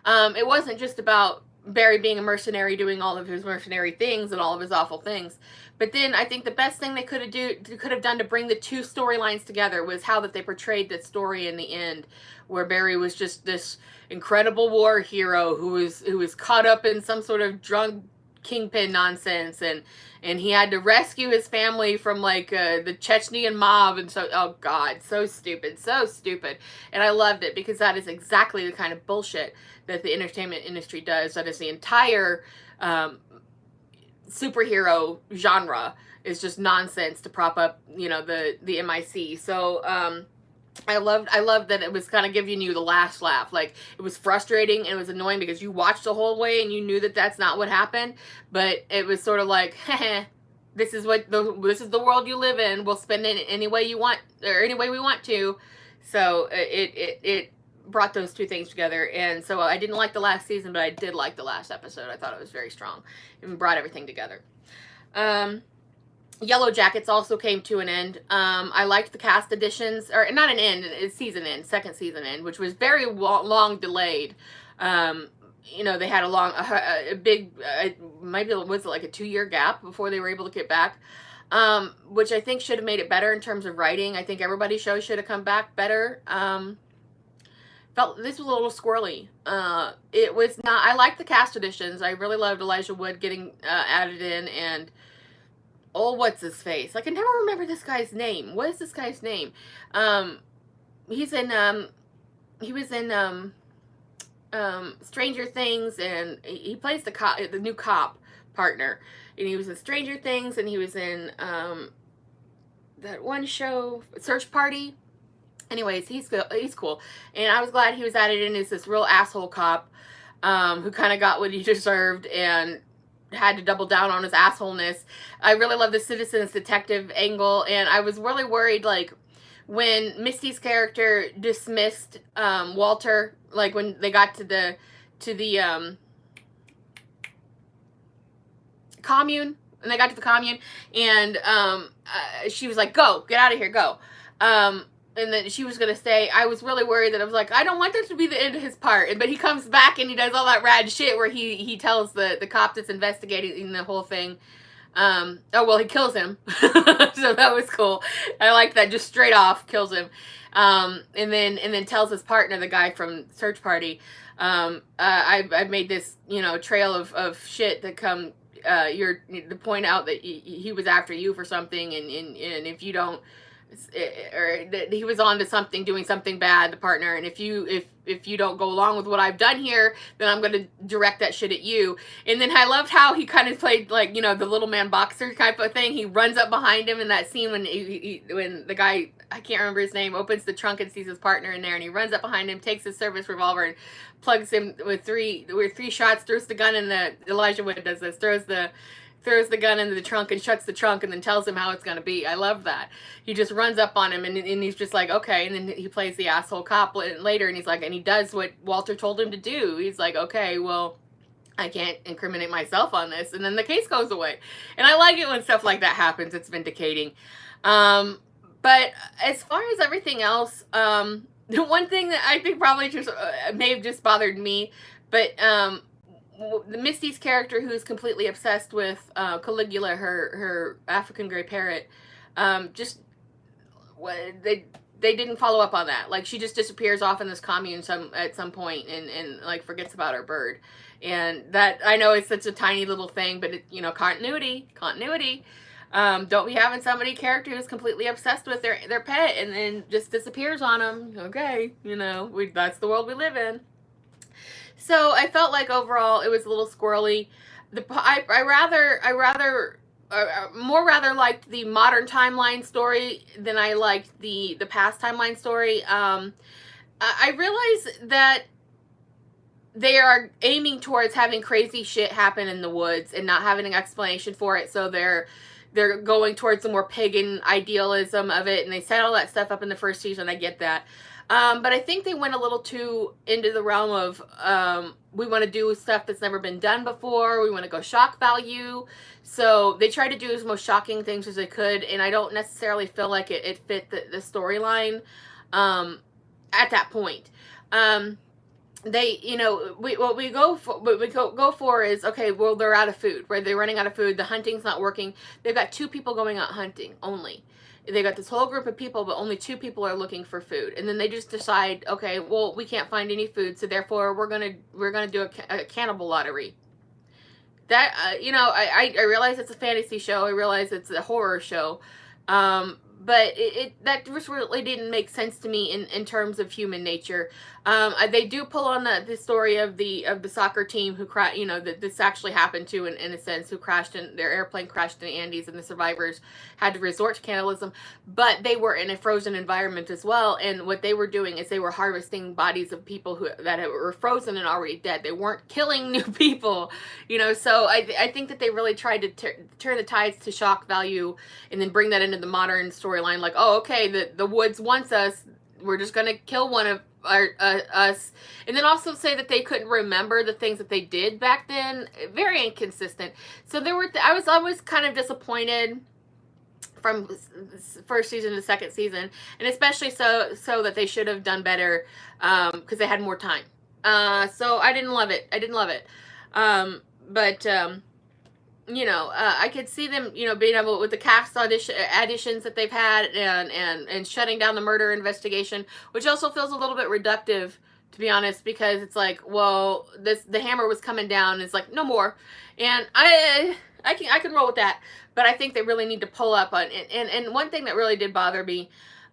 S1: It wasn't just about Barry being a mercenary, doing all of his mercenary things and all of his awful things. But then I think the best thing they could have done to bring the two storylines together was how that they portrayed the story in the end, where Barry was just this incredible war hero who was caught up in some sort of drug kingpin nonsense, and he had to rescue his family from like the Chechnyan mob, and so, oh god, so stupid, so stupid. And I loved it because that is exactly the kind of bullshit that the entertainment industry does. That is the entire superhero genre, is just nonsense to prop up, you know, the MIC. So I loved that it was kind of giving you the last laugh. Like, it was frustrating and it was annoying because you watched the whole way and you knew that that's not what happened, but it was sort of like, this is the world you live in. We'll spend it any way you want, or any way we want to. So it brought those two things together. And so I didn't like the last season, but I did like the last episode. I thought it was very strong and brought everything together. Yellow Jackets also came to an end. I liked the cast additions, or not an end, it's season end, second season end, which was very long delayed. You know, they had a big, maybe was it like a 2-year gap before they were able to get back, which I think should have made it better in terms of writing. I think everybody's show should have come back better. Felt this was a little squirrely. It was not. I liked the cast additions. I really loved Elijah Wood getting added in, and what's his face? I can never remember this guy's name. What is this guy's name? He's in he was in Stranger Things, and he plays the new cop partner, and he was in Stranger Things, and he was in that one show, Search Party. Anyways, he's cool, and I was glad he was added in as this real asshole cop who kind of got what he deserved and had to double down on his assholeness. I really love the citizens detective angle, and I was really worried, like, when Misty's character dismissed Walter, like when they got to the commune, and they got to the commune, and she was like, "Go, get out of here, go." And then she was gonna stay. I was really worried that I was like, I don't want that to be the end of his part. But he comes back and he does all that rad shit where he tells the cop that's investigating the whole thing. Oh well, he kills him. So that was cool. I like that. Just straight off kills him. And then tells his partner, the guy from Search Party, I made this, you know, trail of shit that come to point out that he was after you for something, and if you don't, or that he was on to something, doing something bad, the partner, and if you don't go along with what I've done here, then I'm going to direct that shit at you. And then I loved how he kind of played, like, you know, the little man boxer type of thing. He runs up behind him in that scene when when the guy, I can't remember his name, opens the trunk and sees his partner in there, and he runs up behind him, takes his service revolver and plugs him with three shots, throws the gun in the, Elijah Wood does this, throws the gun into the trunk and shuts the trunk and then tells him how it's going to be. I love that. He just runs up on him, and he's just like, okay. And then he plays the asshole cop later, and he's like, and he does what Walter told him to do. He's like, okay, well, I can't incriminate myself on this. And then the case goes away. And I like it when stuff like that happens. It's vindicating. But as far as everything else, the one thing that I think probably just may have just bothered me, but the Misty's character, who's completely obsessed with Caligula, her African gray parrot, just they didn't follow up on that. Like, she just disappears off in this commune at some point and like forgets about her bird. And that, I know it's such a tiny little thing, but it, you know, continuity. Don't be having somebody character who's completely obsessed with their pet and then just disappears on them. Okay, you know, that's the world we live in. So I felt like overall it was a little squirrely. I rather liked the modern timeline story than I liked the past timeline story. I realize that they are aiming towards having crazy shit happen in the woods and not having an explanation for it. So they're going towards the more pagan idealism of it, and they set all that stuff up in the first season. I get that. But I think they went a little too into the realm of, we want to do stuff that's never been done before. We want to go shock value. So they tried to do as most shocking things as they could. And I don't necessarily feel like it fit the storyline, at that point. they, what we go for, go for is, okay, well, they're out of food, right? They're running out of food. The hunting's not working. They've got 2 people going out hunting only. They got this whole group of people, but only 2 people are looking for food. And then they just decide, okay, well, we can't find any food, so therefore we're gonna do a cannibal lottery. That I realize it's a fantasy show. I realize it's a horror show, but that just really didn't make sense to me in terms of human nature. They do pull on the story of the soccer team who that this actually happened to, in a sense, who crashed in their airplane, crashed in the Andes, and the survivors had to resort to cannibalism. But they were in a frozen environment as well, and what they were doing is they were harvesting bodies of people that were frozen and already dead. They weren't killing new people, So I think that they really tried to turn the tides to shock value, and then bring that into the modern storyline. Like, oh, okay, the woods wants us. We're just gonna kill one of us, and then also say that they couldn't remember the things that they did back then. Very inconsistent. So I was always kind of disappointed from first season to second season, and especially so that they should have done better, because they had more time. So I didn't love it. But I could see them, being able, with the cast auditions that they've had, and shutting down the murder investigation, which also feels a little bit reductive, to be honest, because it's like, well, the hammer was coming down, and it's like, no more. And I can roll with that, but I think they really need to pull up on it. And one thing that really did bother me,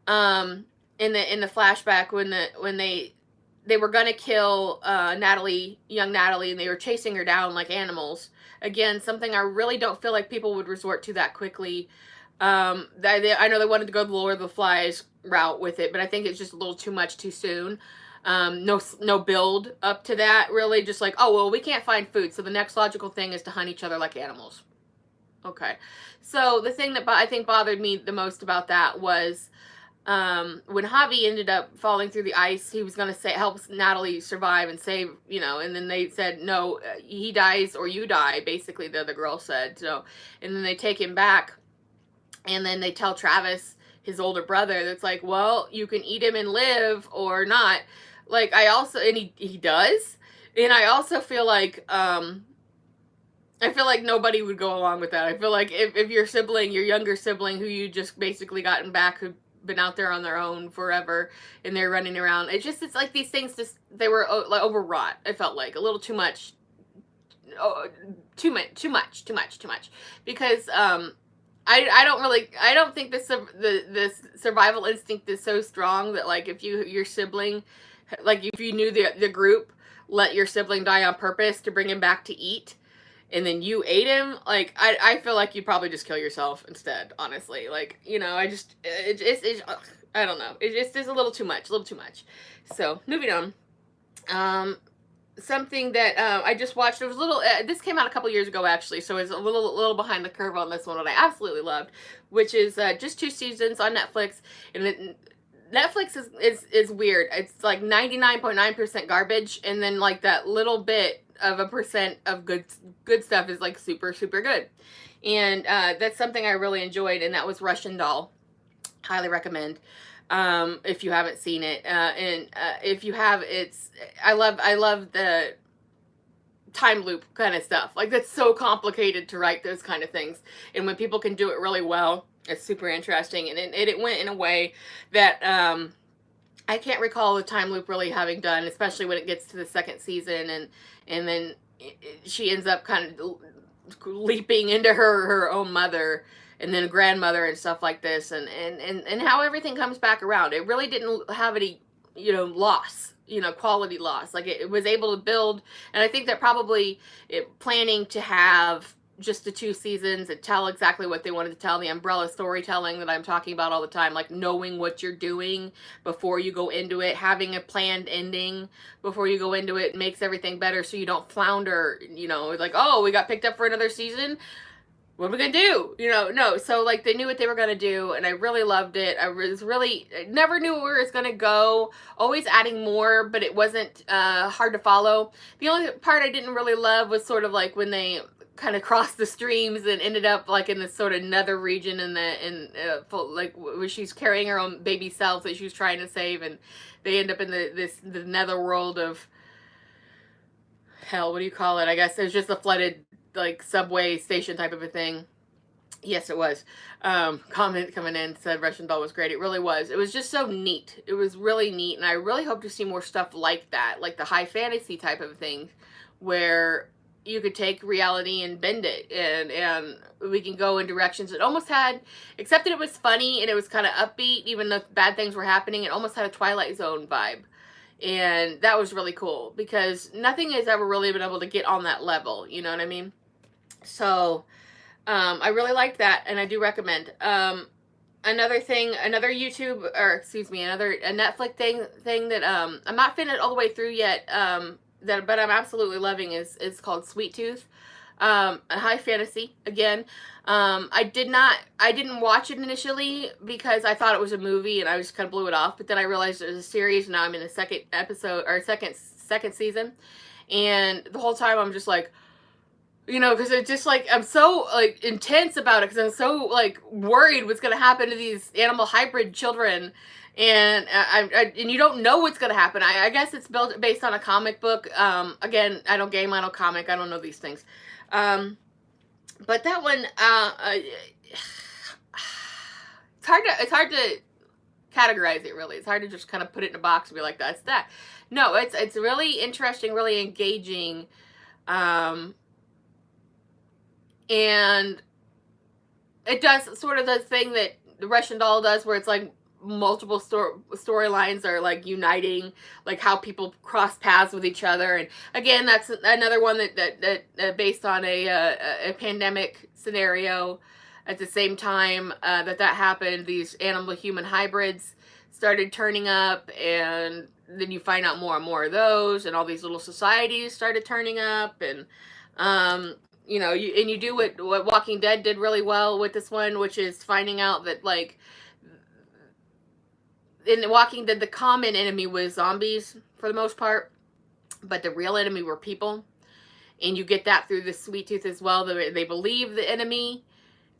S1: in the flashback, when they were gonna kill young Natalie, and they were chasing her down like animals. Again, something I really don't feel like people would resort to that quickly. I know they wanted to go the Lord of the Flies route with it, but I think it's just a little too much too soon. No build up to that, really. Just like, oh, well, we can't find food, so the next logical thing is to hunt each other like animals. Okay. So the thing that I think bothered me the most about that was, when Javi ended up falling through the ice, he was going to help Natalie survive and save, and then they said, no, he dies or you die, basically, the other girl said. So, and then they take him back, and then they tell Travis, his older brother, that's like, well, you can eat him and live or not. Like, and he does. And I also feel like, nobody would go along with that. I feel like if your younger sibling, who you just basically gotten back, who been out there on their own forever, and they're running around, it's like these things they were like overwrought. I felt like a little too much, too much, because I don't think the survival instinct is so strong that, like, if your sibling, like, if you knew the group let your sibling die on purpose to bring him back to eat, and then you ate him, like, I feel like you'd probably just kill yourself instead, honestly. Like, I don't know. It just is a little too much. So, moving on. Something that I just watched, it was a little, this came out a couple years ago, actually, so it's a little behind the curve on this one, that I absolutely loved, which is just 2 seasons on Netflix, and Netflix is weird. It's like 99.9% garbage, and then, like, that little bit of a percent of good stuff is, like, super, super good. And that's something I really enjoyed, and that was Russian Doll. Highly recommend, if you haven't seen it. And if you have, I love the time loop kind of stuff. Like, that's so complicated to write those kind of things, and when people can do it really well, it's super interesting. And it went in a way that I can't recall the time loop really having done, especially when it gets to the second season, and then she ends up kind of leaping into her own mother, and then a grandmother and stuff like this, and how everything comes back around. It really didn't have any, loss, quality loss. Like, it was able to build, and I think that probably planning to have just the 2 seasons and tell exactly what they wanted to tell, the umbrella storytelling that I'm talking about all the time, like knowing what you're doing before you go into it, having a planned ending before you go into it makes everything better, so you don't flounder, like, oh, we got picked up for another season, what are we gonna do? No. So, like, they knew what they were gonna do, and I really loved it. I never knew where it was gonna go. Always adding more, but it wasn't hard to follow. The only part I didn't really love was sort of like when they kind of crossed the streams and ended up, like, in this sort of nether region like, where she's carrying her own baby self that she was trying to save, and they end up in the nether world of hell, what do you call it? I guess it was just a flooded, like, subway station type of a thing. Yes, it was. Comment coming in said Russian Doll was great. It really was. It was just so neat. It was really neat, and I really hope to see more stuff like that, like the high fantasy type of thing, where you could take reality and bend it, and we can go in directions. It almost had, except that it was funny and it was kind of upbeat, even though bad things were happening. It almost had a Twilight Zone vibe, and that was really cool because nothing has ever really been able to get on that level. You know what I mean? So. I really liked that, and I do recommend. Another thing, another YouTube, or excuse me, a Netflix thing that I'm not finished all the way through yet. But I'm absolutely loving is called Sweet Tooth. A high fantasy again. I didn't watch it initially because I thought it was a movie, and I just kind of blew it off. But then I realized it was a series. And now I'm in the second episode or second season, and the whole time I'm just like. You know, because it's just like, I'm so, like, intense about it because I'm so, like, worried what's going to happen to these animal hybrid children. And and you don't know what's going to happen. I guess it's based on a comic book. Again, I don't game, I don't comic, I don't know these things. But that one, it's hard to categorize it, really. It's hard to just kind of put it in a box and be like, that's that. No, it's really interesting, really engaging. And it does sort of the thing that the Russian Doll does, where it's like multiple storylines are like uniting, like how people cross paths with each other. And again, that's another one that based on a pandemic scenario. At the same time that happened, these animal human hybrids started turning up, and then you find out more and more of those, and all these little societies started turning up, and you know, you do what Walking Dead did really well with this one, which is finding out that, like, in Walking Dead, the common enemy was zombies for the most part, but the real enemy were people. And you get that through the Sweet Tooth as well. They believe the enemy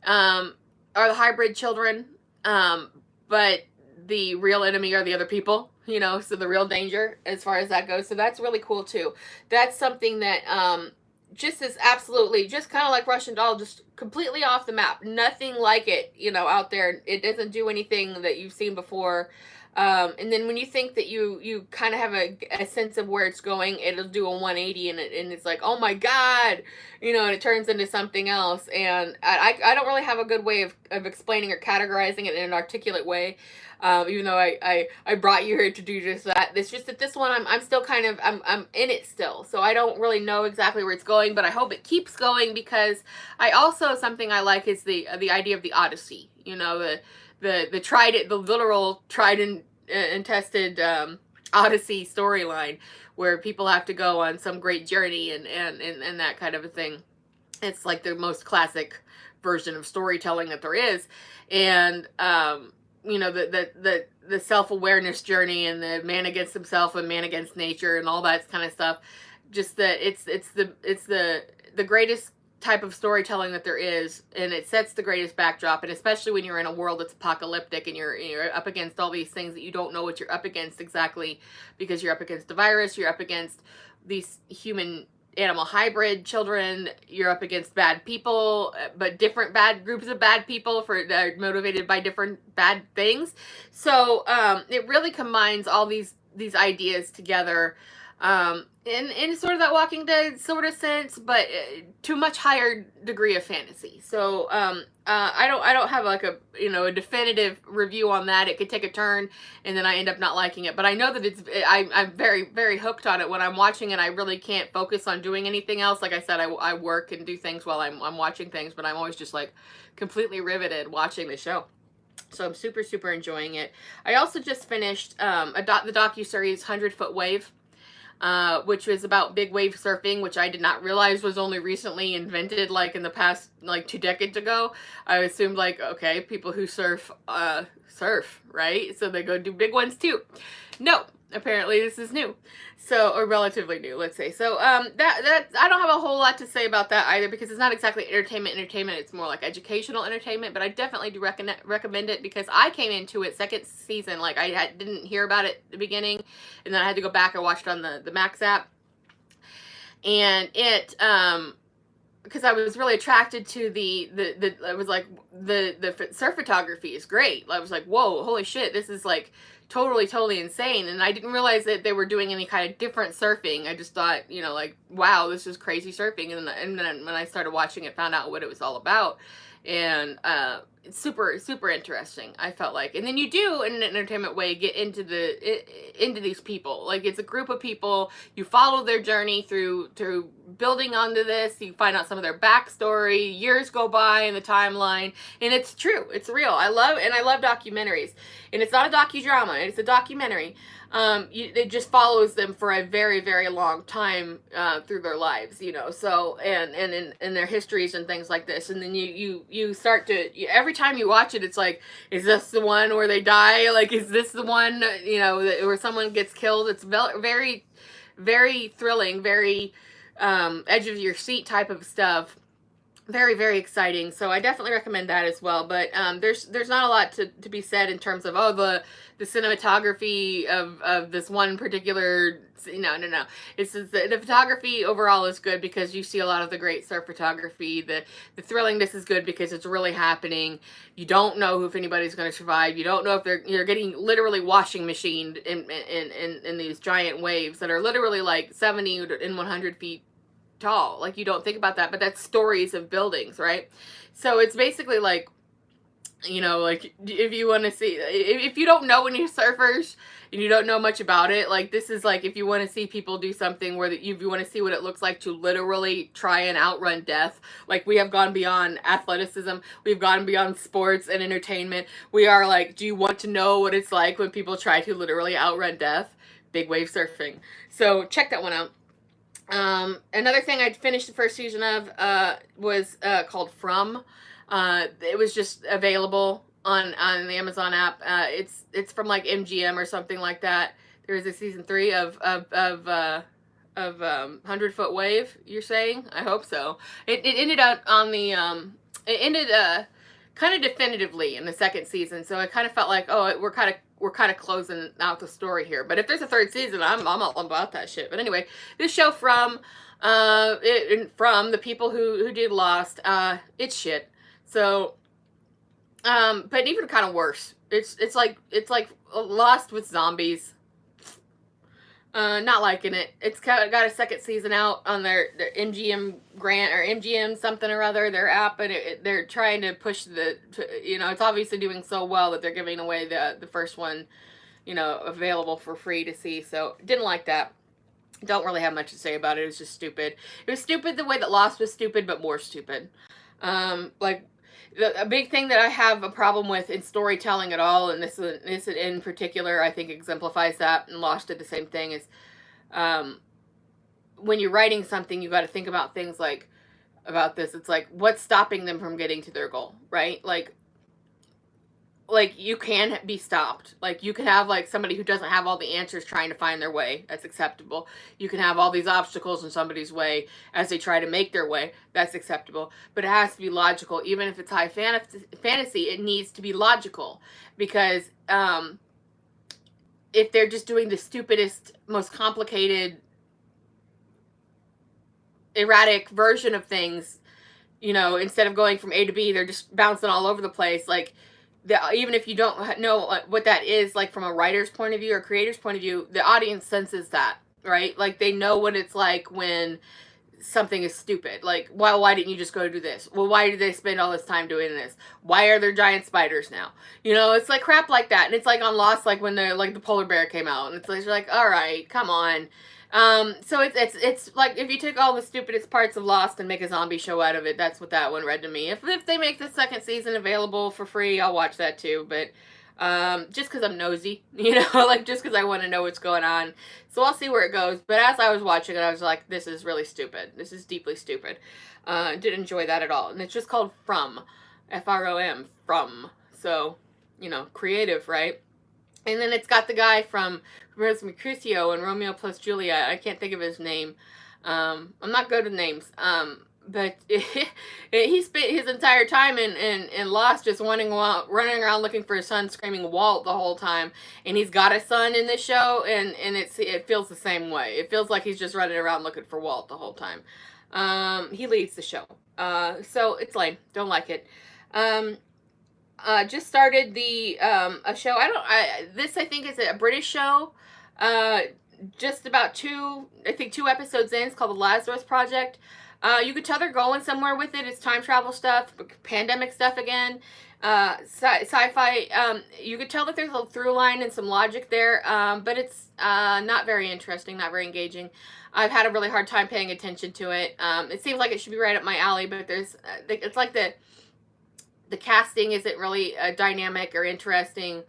S1: are the hybrid children, but the real enemy are the other people, you know, so the real danger as far as that goes. So that's really cool too. That's something that just is absolutely, just kind of like Russian Doll, just completely off the map. Nothing like it, you know, out there. It doesn't do anything that you've seen before. And then when you think that you kind of have a sense of where it's going, it'll do a 180, and it's like, oh my God, you know, and it turns into something else. And I don't really have a good way of explaining or categorizing it in an articulate way. Even though I brought you here to do just that. It's just that this one, I'm still kind of, I'm in it still. So I don't really know exactly where it's going, but I hope it keeps going, because I also, something I like is the idea of the Odyssey, you know, the literal tried and tested, Odyssey storyline, where people have to go on some great journey and that kind of a thing. It's like the most classic version of storytelling that there is. And, you know, the self-awareness journey, and the man against himself and man against nature and all that kind of stuff. Just that it's the greatest type of storytelling that there is, and it sets the greatest backdrop. And especially when you're in a world that's apocalyptic, and you're up against all these things that you don't know what you're up against exactly, because you're up against a virus, you're up against these human animal hybrid children, you're up against bad people, but different bad groups of bad people that are motivated by different bad things. So it really combines all these ideas together, in sort of that Walking Dead sort of sense, but to a much higher degree of fantasy. So I don't have like a definitive review on that. It could take a turn, and then I end up not liking it. But I know that I'm very, very hooked on it when I'm watching it. I really can't focus on doing anything else. Like I said, I work and do things while I'm watching things, but I'm always just like completely riveted watching the show. So I'm super, super enjoying it. I also just finished the docuseries 100-Foot Wave, which was about big wave surfing, which I did not realize was only recently invented, like in the past, like 2 decades ago. I assumed, like, okay, people who surf, right? So they go do big ones too. No, apparently this is new. So, or relatively new, let's say. So, that I don't have a whole lot to say about that either, because it's not exactly entertainment. It's more like educational entertainment, but I definitely do recommend it, because I came into it second season, like I didn't hear about it at the beginning, and then I had to go back and watch it on the Max app. and it because I was really attracted to the I was like the surf photography is great. I was like, whoa, holy shit, this is like totally insane. And I didn't realize that they were doing any kind of different surfing. I just thought, you know, like, wow, this is crazy surfing. And then when I started watching it, found out what it was all about. And it's super interesting, I felt like. And then you do, in an entertainment way, get into into these people. Like, it's a group of people. You follow their journey through building onto this. You find out some of their backstory. Years go by in the timeline, and it's true. It's real. I love documentaries, and it's not a docudrama. It's a documentary. It just follows them for a very long time through their lives, you know. So and in their histories and things like this, and then you start to, every time you watch it, it's like, is this the one where they die? Like, is this the one, you know, where someone gets killed? It's very thrilling, very edge of your seat type of stuff. Very exciting. So I definitely recommend that as well. But there's not a lot to be said in terms of, oh, the cinematography of this one particular, no. It's the photography overall is good because you see a lot of the great surf photography. The thrillingness is good because it's really happening. You don't know if anybody's going to survive. You don't know if you're getting literally washing machined in these giant waves that are literally like 70 and 100 feet tall. Like, you don't think about that, but that's stories of buildings, right? So it's basically like, you know, like, if you want to see, if you don't know any surfers and you don't know much about it, like, this is like, if you want to see people do something where if you want to see what it looks like to literally try and outrun death. Like, we have gone beyond athleticism, we've gone beyond sports and entertainment. We are like, do you want to know what it's like when people try to literally outrun death? Big wave surfing. So check that one out. Another thing I'd finished the first season of was called From. It was just available on the Amazon app. It's from like MGM or something like that. There is a season 3 of 100-foot wave. You're saying? I hope so. It ended up on the it ended kind of definitively in the second season. So I kind of felt like, oh, we're kind of closing out the story here. But if there's a third season, I'm all about that shit. But anyway, this show from the people who did Lost, it's shit. So, but even kind of worse. It's like Lost with zombies. Not liking it. It's got a second season out on their MGM grant or MGM something or other, their app, and they're trying to push you know, it's obviously doing so well that they're giving away the first one, you know, available for free to see. So didn't like that. Don't really have much to say about it. It was just stupid. It was stupid the way that Lost was stupid, but more stupid. Like, a big thing that I have a problem with in storytelling at all, and this in particular, I think exemplifies that, and Lost did the same thing, is when you're writing something, you got to think about things like, about this, it's like, what's stopping them from getting to their goal, right? Like you can be stopped. Like, you can have like somebody who doesn't have all the answers trying to find their way. That's acceptable. You can have all these obstacles in somebody's way as they try to make their way. That's acceptable. But it has to be logical. Even if it's high fantasy, it needs to be logical. Because if they're just doing the stupidest, most complicated, erratic version of things, you know, instead of going from A to B, they're just bouncing all over the place. Like, even if you don't know what that is, like from a writer's point of view or creator's point of view, the audience senses that, right? Like, they know what it's like when something is stupid. Like, why didn't you just go do this? Well, why did they spend all this time doing this? Why are there giant spiders now? You know, it's like crap like that. And it's like on Lost, like when the polar bear came out, and it's like, you're like, all right, come on. So it's like, if you take all the stupidest parts of Lost and make a zombie show out of it, that's what that one read to me. If they make the second season available for free, I'll watch that too. But just because I'm nosy, you know, like, just because I want to know what's going on. So I'll see where it goes. But as I was watching it, I was like, this is really stupid. This is deeply stupid. Didn't enjoy that at all. And it's just called From. From. From. So, you know, creative, right? And then it's got the guy from Rose Mercutio and Romeo plus Juliet. I can't think of his name. I'm not good with names. but he spent his entire time in Lost just running around looking for his son, screaming Walt the whole time. And he's got a son in this show, and it feels the same way. It feels like he's just running around looking for Walt the whole time. He leads the show, so it's lame. Don't like it. Just started the a show. This I think is a British show. Just about two episodes in. It's called The Lazarus Project. You could tell they're going somewhere with it. It's time travel stuff, pandemic stuff again, sci-fi. You could tell that there's a through line and some logic there, but it's not very interesting, not very engaging. I've had a really hard time paying attention to it. It seems like it should be right up my alley, but it's like the casting isn't really dynamic or interesting.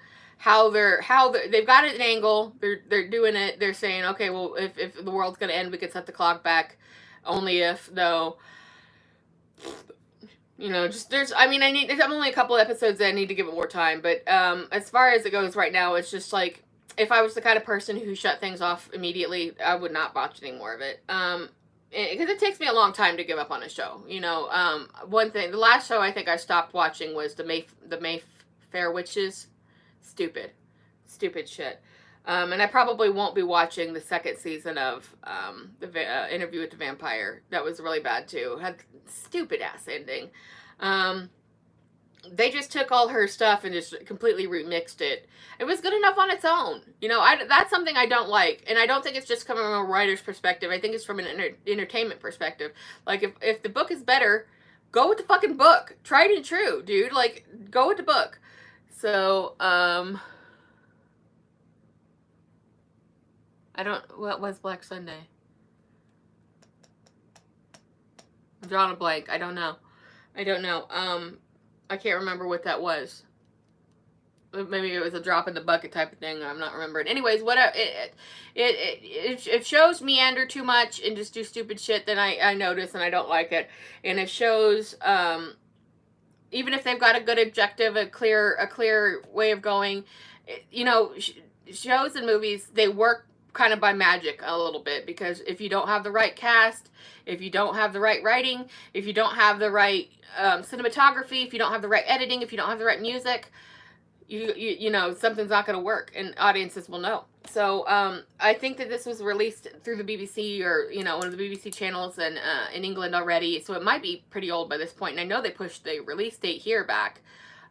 S1: They've got an angle. They're doing it. They're saying, okay, well, if the world's gonna end, we could set the clock back. Only if, though, I'm only a couple episodes in. I need to give it more time. But as far as it goes right now, it's just like, if I was the kind of person who shut things off immediately, I would not watch any more of it. Because it takes me a long time to give up on a show. One thing, the last show I think I stopped watching was the Mayfair Witches. Stupid shit. And I probably won't be watching the second season of the Interview with the Vampire. That was really bad too. Had stupid ass ending. They just took all her stuff and just completely remixed it. It was good enough on its own. That's something I don't like. And I don't think it's just coming from a writer's perspective. I think it's from an entertainment perspective. Like, if the book is better, go with the fucking book. Tried and true, dude. Like, go with the book. So, what was Black Sunday? I'm drawing a blank. I don't know. I can't remember what that was. Maybe it was a drop in the bucket type of thing. I'm not remembering. Anyways, whatever. If shows meander too much and just do stupid shit, then I notice and I don't like it. And if shows, even if they've got a good objective, a clear way of going, shows and movies, they work kind of by magic a little bit, because if you don't have the right cast, if you don't have the right writing, if you don't have the right cinematography, if you don't have the right editing, if you don't have the right music, something's not going to work, and audiences will know. So I think that this was released through the BBC, or one of the BBC channels in England already, so it might be pretty old by this point. And I know they pushed the release date here back,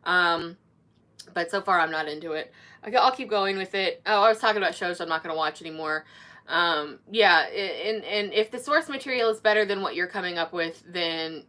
S1: but so far I'm not into it. I'll keep going with it. Oh, I was talking about shows I'm not going to watch anymore. And if the source material is better than what you're coming up with, then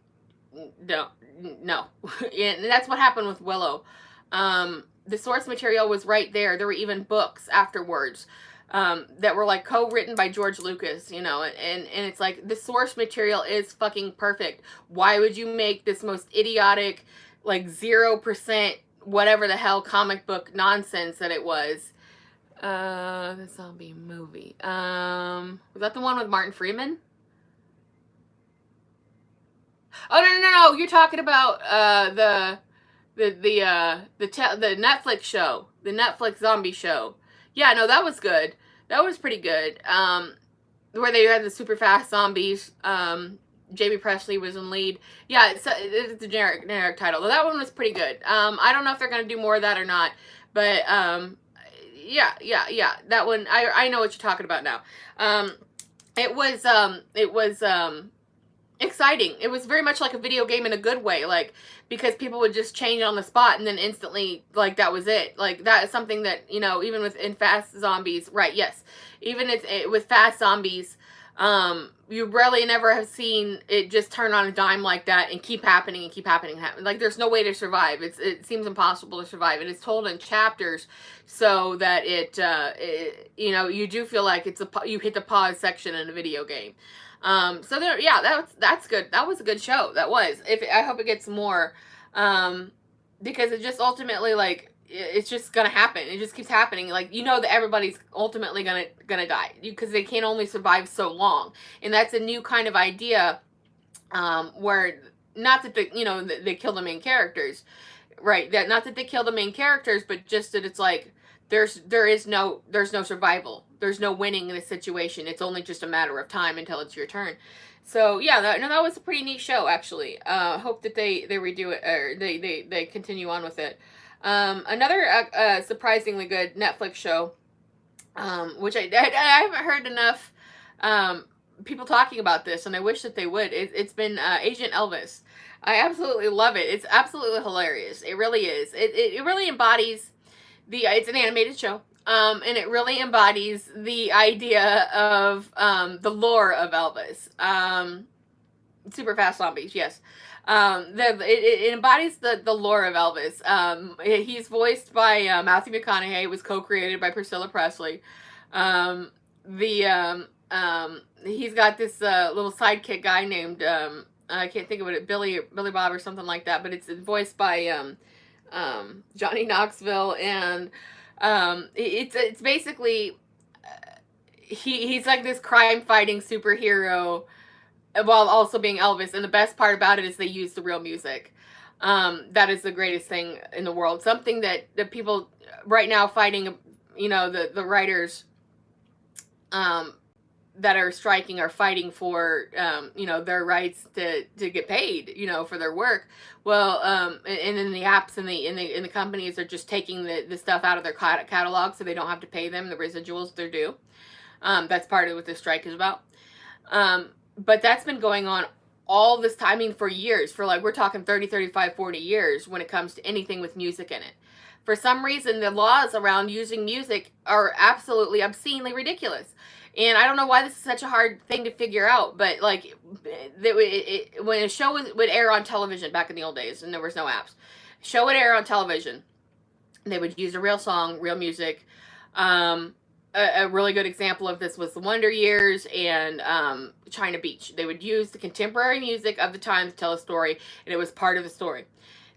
S1: no. And that's what happened with Willow. The source material was right there. There were even books afterwards that were like co-written by George Lucas, and it's like, the source material is fucking perfect. Why would you make this most idiotic, like 0% whatever the hell comic book nonsense that it was? The zombie movie. Was that the one with Martin Freeman? Oh, no. You're talking about the Netflix show, the Netflix zombie show. Yeah, no, that was good. That was pretty good. Where they had the super fast zombies. Jamie Presley was in lead. Yeah, it's a generic title. But that one was pretty good. I don't know if they're gonna do more of that or not, but yeah. That one, I know what you're talking about now. It was exciting. It was very much like a video game in a good way, like, because people would just change on the spot and then instantly, like, that was it. Like, that is something that, even in fast zombies, right, yes, even with fast zombies, you rarely never have seen it just turn on a dime like that and keep happening. Like, there's no way to survive. It seems impossible to survive. It is told in chapters so that you do feel like you hit the pause section in a video game. So there, yeah, that's good. That was a good show. That was. I hope it gets more, because it just ultimately, like, it's just gonna happen. It just keeps happening. Like, that everybody's ultimately gonna die, because they can only survive so long, and that's a new kind of idea, where not that they kill the main characters, right? Not that they kill the main characters, but just that it's like there is no survival. there's no winning in this situation. It's only just a matter of time until it's your turn. So yeah, that was a pretty neat show actually. Hope that they redo it, or they continue on with it. Another surprisingly good Netflix show, which I haven't heard enough people talking about this, and I wish that they would. It's been Agent Elvis. I absolutely love it. It's absolutely hilarious. It really is. It really embodies it's an animated show. And it really embodies the idea of the lore of Elvis. Super fast zombies, yes. It embodies the lore of Elvis. He's voiced by Matthew McConaughey. It was co-created by Priscilla Presley. He's got this little sidekick guy named I can't think of it, Billy Bob or something like that, but it's voiced by Johnny Knoxville, and it's basically he's like this crime fighting superhero while also being Elvis, and the best part about it is they use the real music. That is the greatest thing in the world. Something that the people right now fighting, the writers that are striking are fighting for, their rights to get paid, for their work. Well, and then the apps and the companies are just taking the stuff out of their catalog, so they don't have to pay them the residuals they're due. That's part of what this strike is about. But that's been going on all this time, for years, for we're talking 30, 35, 40 years when it comes to anything with music in it. For some reason, the laws around using music are absolutely obscenely ridiculous. And I don't know why this is such a hard thing to figure out, but when a show would air on television back in the old days, and there was no apps, show would air on television, they would use a real song, real music. A really good example of this was the Wonder Years and China Beach. They would use the contemporary music of the time to tell a story, and it was part of the story.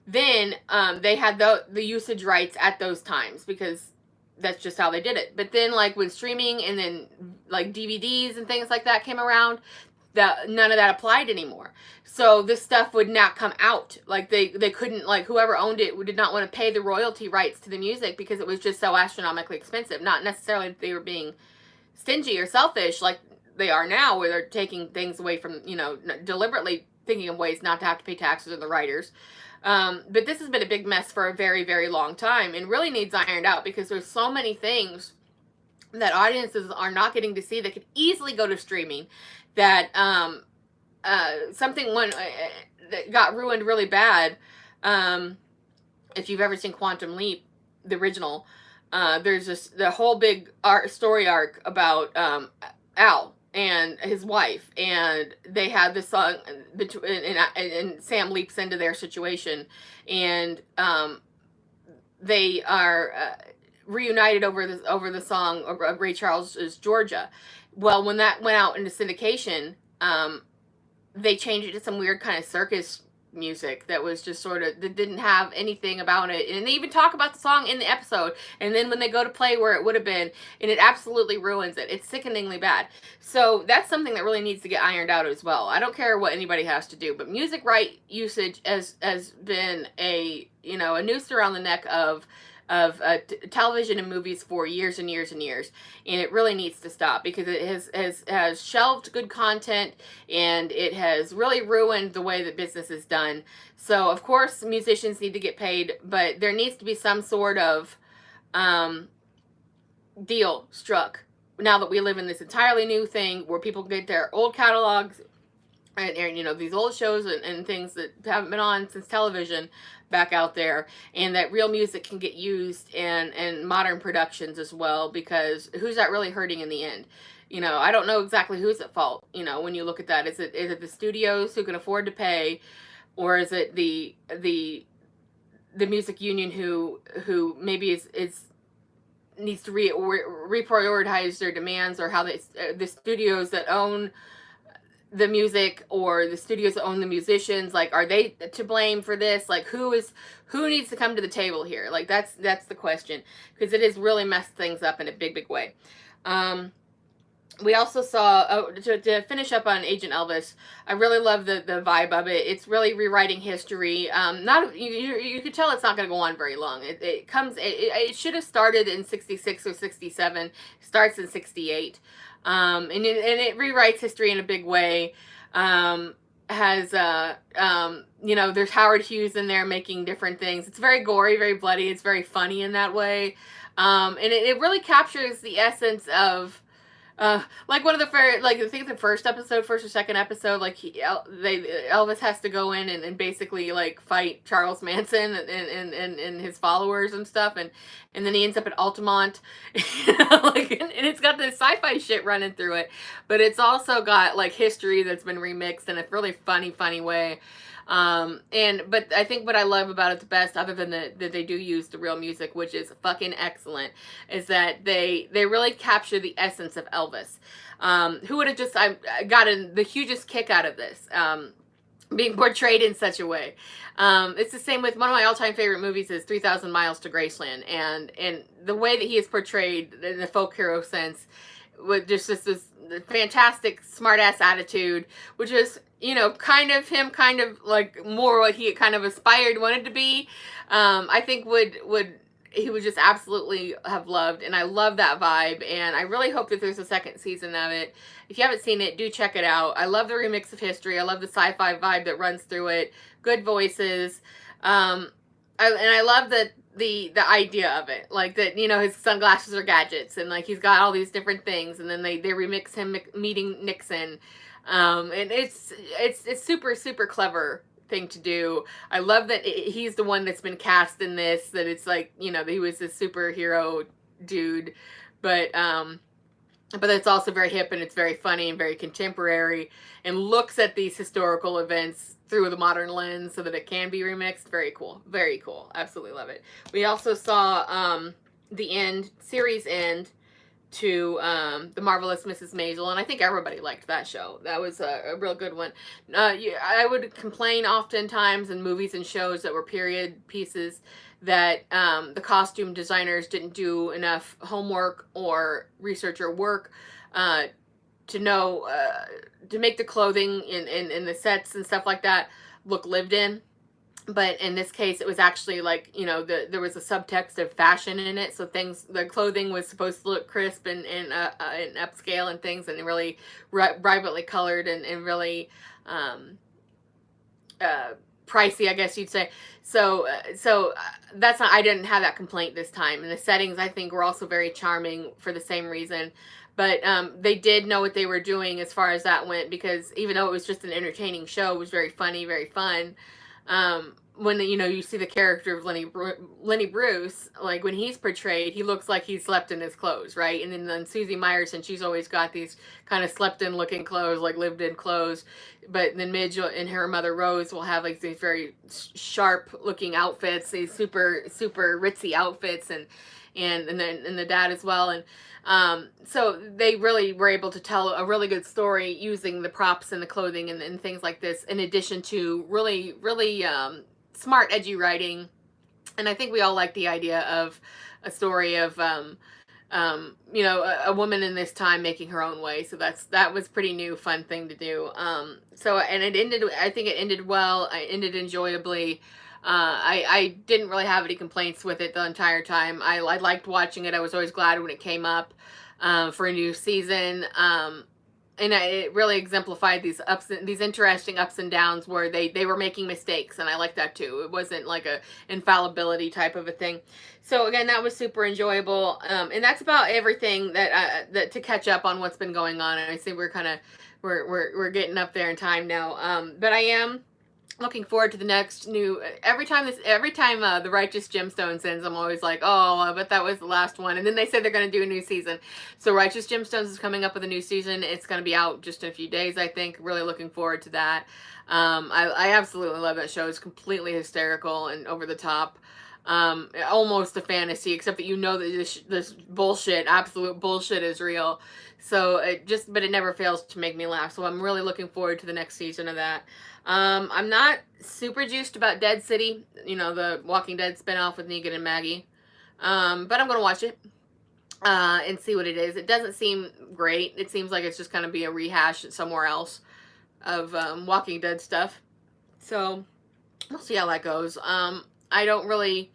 S1: Then they had the usage rights at those times because that's just how they did it. But then when streaming and then DVDs and things like that came around, none of that applied anymore. So this stuff would not come out. They couldn't, whoever owned it did not want to pay the royalty rights to the music because it was just so astronomically expensive. Not necessarily that they were being stingy or selfish like they are now, where they're taking things away from, deliberately thinking of ways not to have to pay taxes on the writers. But this has been a big mess for a very, very long time, and really needs ironed out because there's so many things that audiences are not getting to see that could easily go to streaming. That something that got ruined really bad. If you've ever seen Quantum Leap, the original, there's the whole big story arc about Al and his wife, and they had this song and Sam leaps into their situation, and they are reunited over the song of Ray Charles's Georgia. Well, when that went out into syndication, they changed it to some weird kind of circus music that was just that didn't have anything about it. And they even talk about the song in the episode. And then when they go to play where it would have been, and it absolutely ruins it. It's sickeningly bad. So that's something that really needs to get ironed out as well. I don't care what anybody has to do, but music right usage has been a noose around the neck of television and movies for years and years and years, and it really needs to stop because it has shelved good content, and it has really ruined the way that business is done. So of course musicians need to get paid, but there needs to be some sort of deal struck now that we live in this entirely new thing where people get their old catalogs and these old shows and things that haven't been on since television back out there, and that real music can get used in modern productions as well, because who's that really hurting in the end? I don't know exactly who's at fault, when you look at that. Is it the studios who can afford to pay, or is it the music union who maybe is needs to reprioritize their demands, or how the studios that own the music or the studios that own the musicians, are they to blame for this? Who needs to come to the table here? That's the question, because it has really messed things up in a big way. We also saw, to finish up on Agent Elvis, I really love the vibe of it. It's really rewriting history. Not you could tell it's not going to go on very long. It should have started in 66 or 67. Starts in 68. And it rewrites history in a big way. Has there's Howard Hughes in there making different things. It's very gory, very bloody. It's very funny in that way. And it really captures the essence of, like one of the first, like I think the first or second episode, like Elvis has to go in and basically like fight Charles Manson and his followers and stuff, and then he ends up at Altamont, like, and it's got this sci-fi shit running through it, but it's also got like history that's been remixed in a really funny way. But I think what I love about it the best, other than that they do use the real music, which is fucking excellent, is that they really capture the essence of Elvis. Who would have just, I gotten the hugest kick out of this, being portrayed in such a way. It's the same with one of my all-time favorite movies is 3,000 Miles to Graceland, and the way that he is portrayed in the folk hero sense, with just this fantastic smart-ass attitude, which is, kind of him, kind of like more what he kind of wanted to be. I think he would just absolutely have loved, and I love that vibe, and I really hope that there's a second season of it. If you haven't seen it, do check it out. I love the remix of history. I love the sci-fi vibe that runs through it. Good voices. I love the idea of it, like that, his sunglasses are gadgets, and like he's got all these different things, and then they remix him meeting Nixon. And it's super clever thing to do. I love that he's the one that's been cast in this, that it's like, that he was this superhero dude, but it's also very hip, and it's very funny and very contemporary, and looks at these historical events through the modern lens so that it can be remixed. Very cool. Very cool. Absolutely love it. We also saw the series end to The Marvelous Mrs. Maisel, and I think everybody liked that show. That was a real good one. I would complain oftentimes in movies and shows that were period pieces that the costume designers didn't do enough homework or research or work to know to make the clothing in the sets and stuff like that look lived in. But in this case, it was actually like, there was a subtext of fashion in it. So the clothing was supposed to look crisp and upscale and things, and really brightly colored and really pricey, I guess you'd say. So that's not, I didn't have that complaint this time. And the settings, I think, were also very charming for the same reason. But they did know what they were doing as far as that went, because even though it was just an entertaining show, it was very funny, very fun. When you see the character of Lenny Bruce, like when he's portrayed, he looks like he slept in his clothes, right? And then Susie Meyerson, she's always got these kind of slept in looking clothes, like lived in clothes. But then Midge and her mother Rose will have like these very sharp looking outfits, these super ritzy outfits, and the dad as well. And so they really were able to tell a really good story using the props and the clothing and things like this, in addition to really smart, edgy writing. And I think we all like the idea of a story of a woman in this time making her own way. So that was pretty new, fun thing to do. And I think it ended well. It ended enjoyably. I didn't really have any complaints with it the entire time. I liked watching it. I was always glad when it came up for a new season. And it really exemplified these interesting ups and downs where they were making mistakes, and I like that too. It wasn't like a infallibility type of a thing. So again, that was super enjoyable. And that's about everything that to catch up on what's been going on. And I see we're getting up there in time now. But I am looking forward to the next new. Every time the Righteous Gemstones ends, I'm always like, oh, I bet that was the last one. And then they said they're going to do a new season. So Righteous Gemstones is coming up with a new season. It's going to be out just in a few days, I think. Really looking forward to that. I absolutely love that show. It's completely hysterical and over the top. Almost a fantasy, except that that this bullshit, absolute bullshit, is real. So but it never fails to make me laugh. So I'm really looking forward to the next season of that. I'm not super juiced about Dead City, the Walking Dead spinoff with Negan and Maggie. But I'm gonna watch it. and see what it is. It doesn't seem great. It seems like it's just going to be a rehash somewhere else of Walking Dead stuff. So we'll see how that goes. I don't really.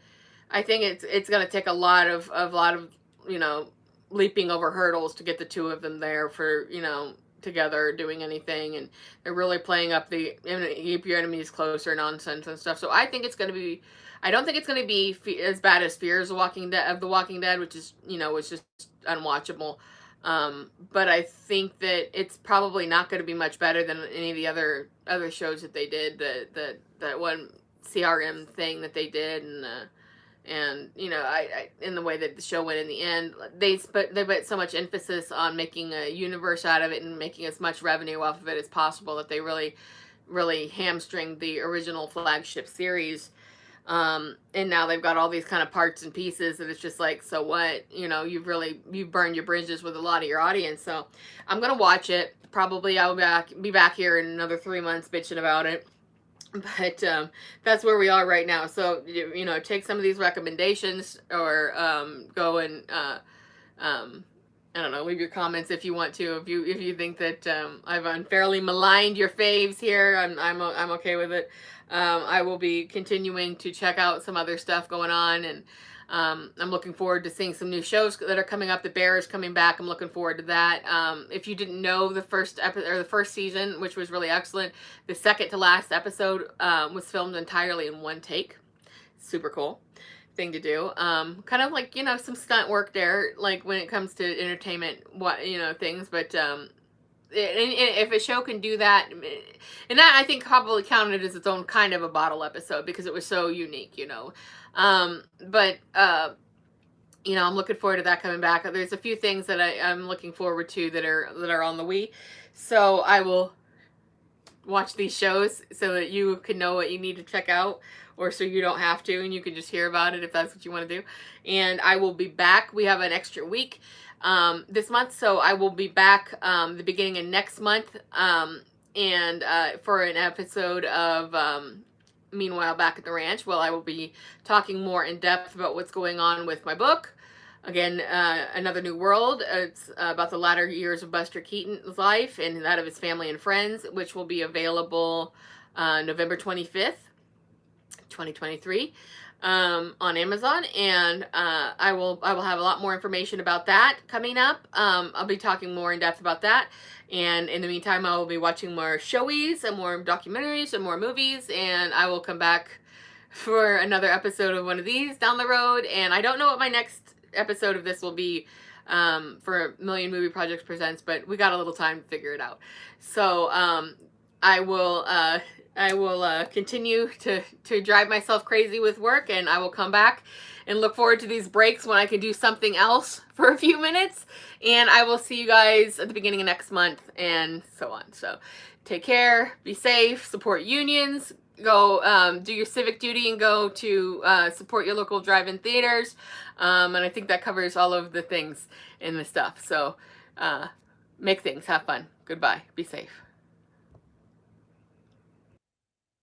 S1: I think it's going to take a lot of you know, leaping over hurdles to get the two of them there for, you know, together doing anything, and they're really playing up the keep your enemies closer nonsense and stuff. So I think it's going to be. I don't think it's going to be as bad as Fear of the Walking Dead, which is, you know, was just unwatchable. But I think that it's probably not going to be much better than any of the other shows that they did. That one CRM thing that they did, and you know, I in the way that the show went in the end, they put so much emphasis on making a universe out of it and making as much revenue off of it as possible that they really hamstringed the original flagship series. And now they've got all these kind of parts and pieces that it's just like, so what? You know, you've burned your bridges with a lot of your audience. So I'm gonna watch it. Probably I'll be back here in another 3 months bitching about it. But that's where we are right now. So you know, take some of these recommendations, or go and I don't know, leave your comments if you want to. If you think that I've unfairly maligned your faves here, I'm okay with it. I will be continuing to check out some other stuff going on, and I'm looking forward to seeing some new shows that are coming up. The Bear is coming back. I'm looking forward to that. If you didn't know, the first episode, or the first season, which was really excellent, the second to last episode was filmed entirely in one take. Super cool thing to do. Kind of like, you know, some stunt work there, like when it comes to entertainment, what, you know, things. But if a show can do that, and that I think probably counted as its own kind of a bottle episode because it was so unique, you know. But you know, I'm looking forward to that coming back. There's a few things that I'm looking forward to that are on the Wii, so I will watch these shows so that you can know what you need to check out, or so you don't have to and you can just hear about it if that's what you want to do. And I will be back. We have an extra week this month, so I will be back the beginning of next month, and for an episode of Meanwhile Back at the Ranch. Well, I will be talking more in depth about what's going on with my book. Again, Another New World. It's about the latter years of Buster Keaton's life and that of his family and friends, which will be available November 25th, 2023, on Amazon. And I will have a lot more information about that coming up. I'll be talking more in depth about that. And in the meantime, I will be watching more showies and more documentaries and more movies. And I will come back for another episode of one of these down the road. And I don't know what my next episode of this will be for Million Movie Projects Presents, but we got a little time to figure it out. So I will continue to drive myself crazy with work, and I will come back and look forward to these breaks when I can do something else for a few minutes. And I will see you guys at the beginning of next month, and so on. So take care, be safe, support unions, go do your civic duty, and go to support your local drive-in theaters. And I think that covers all of the things in the stuff. So make things, have fun. Goodbye. Be safe.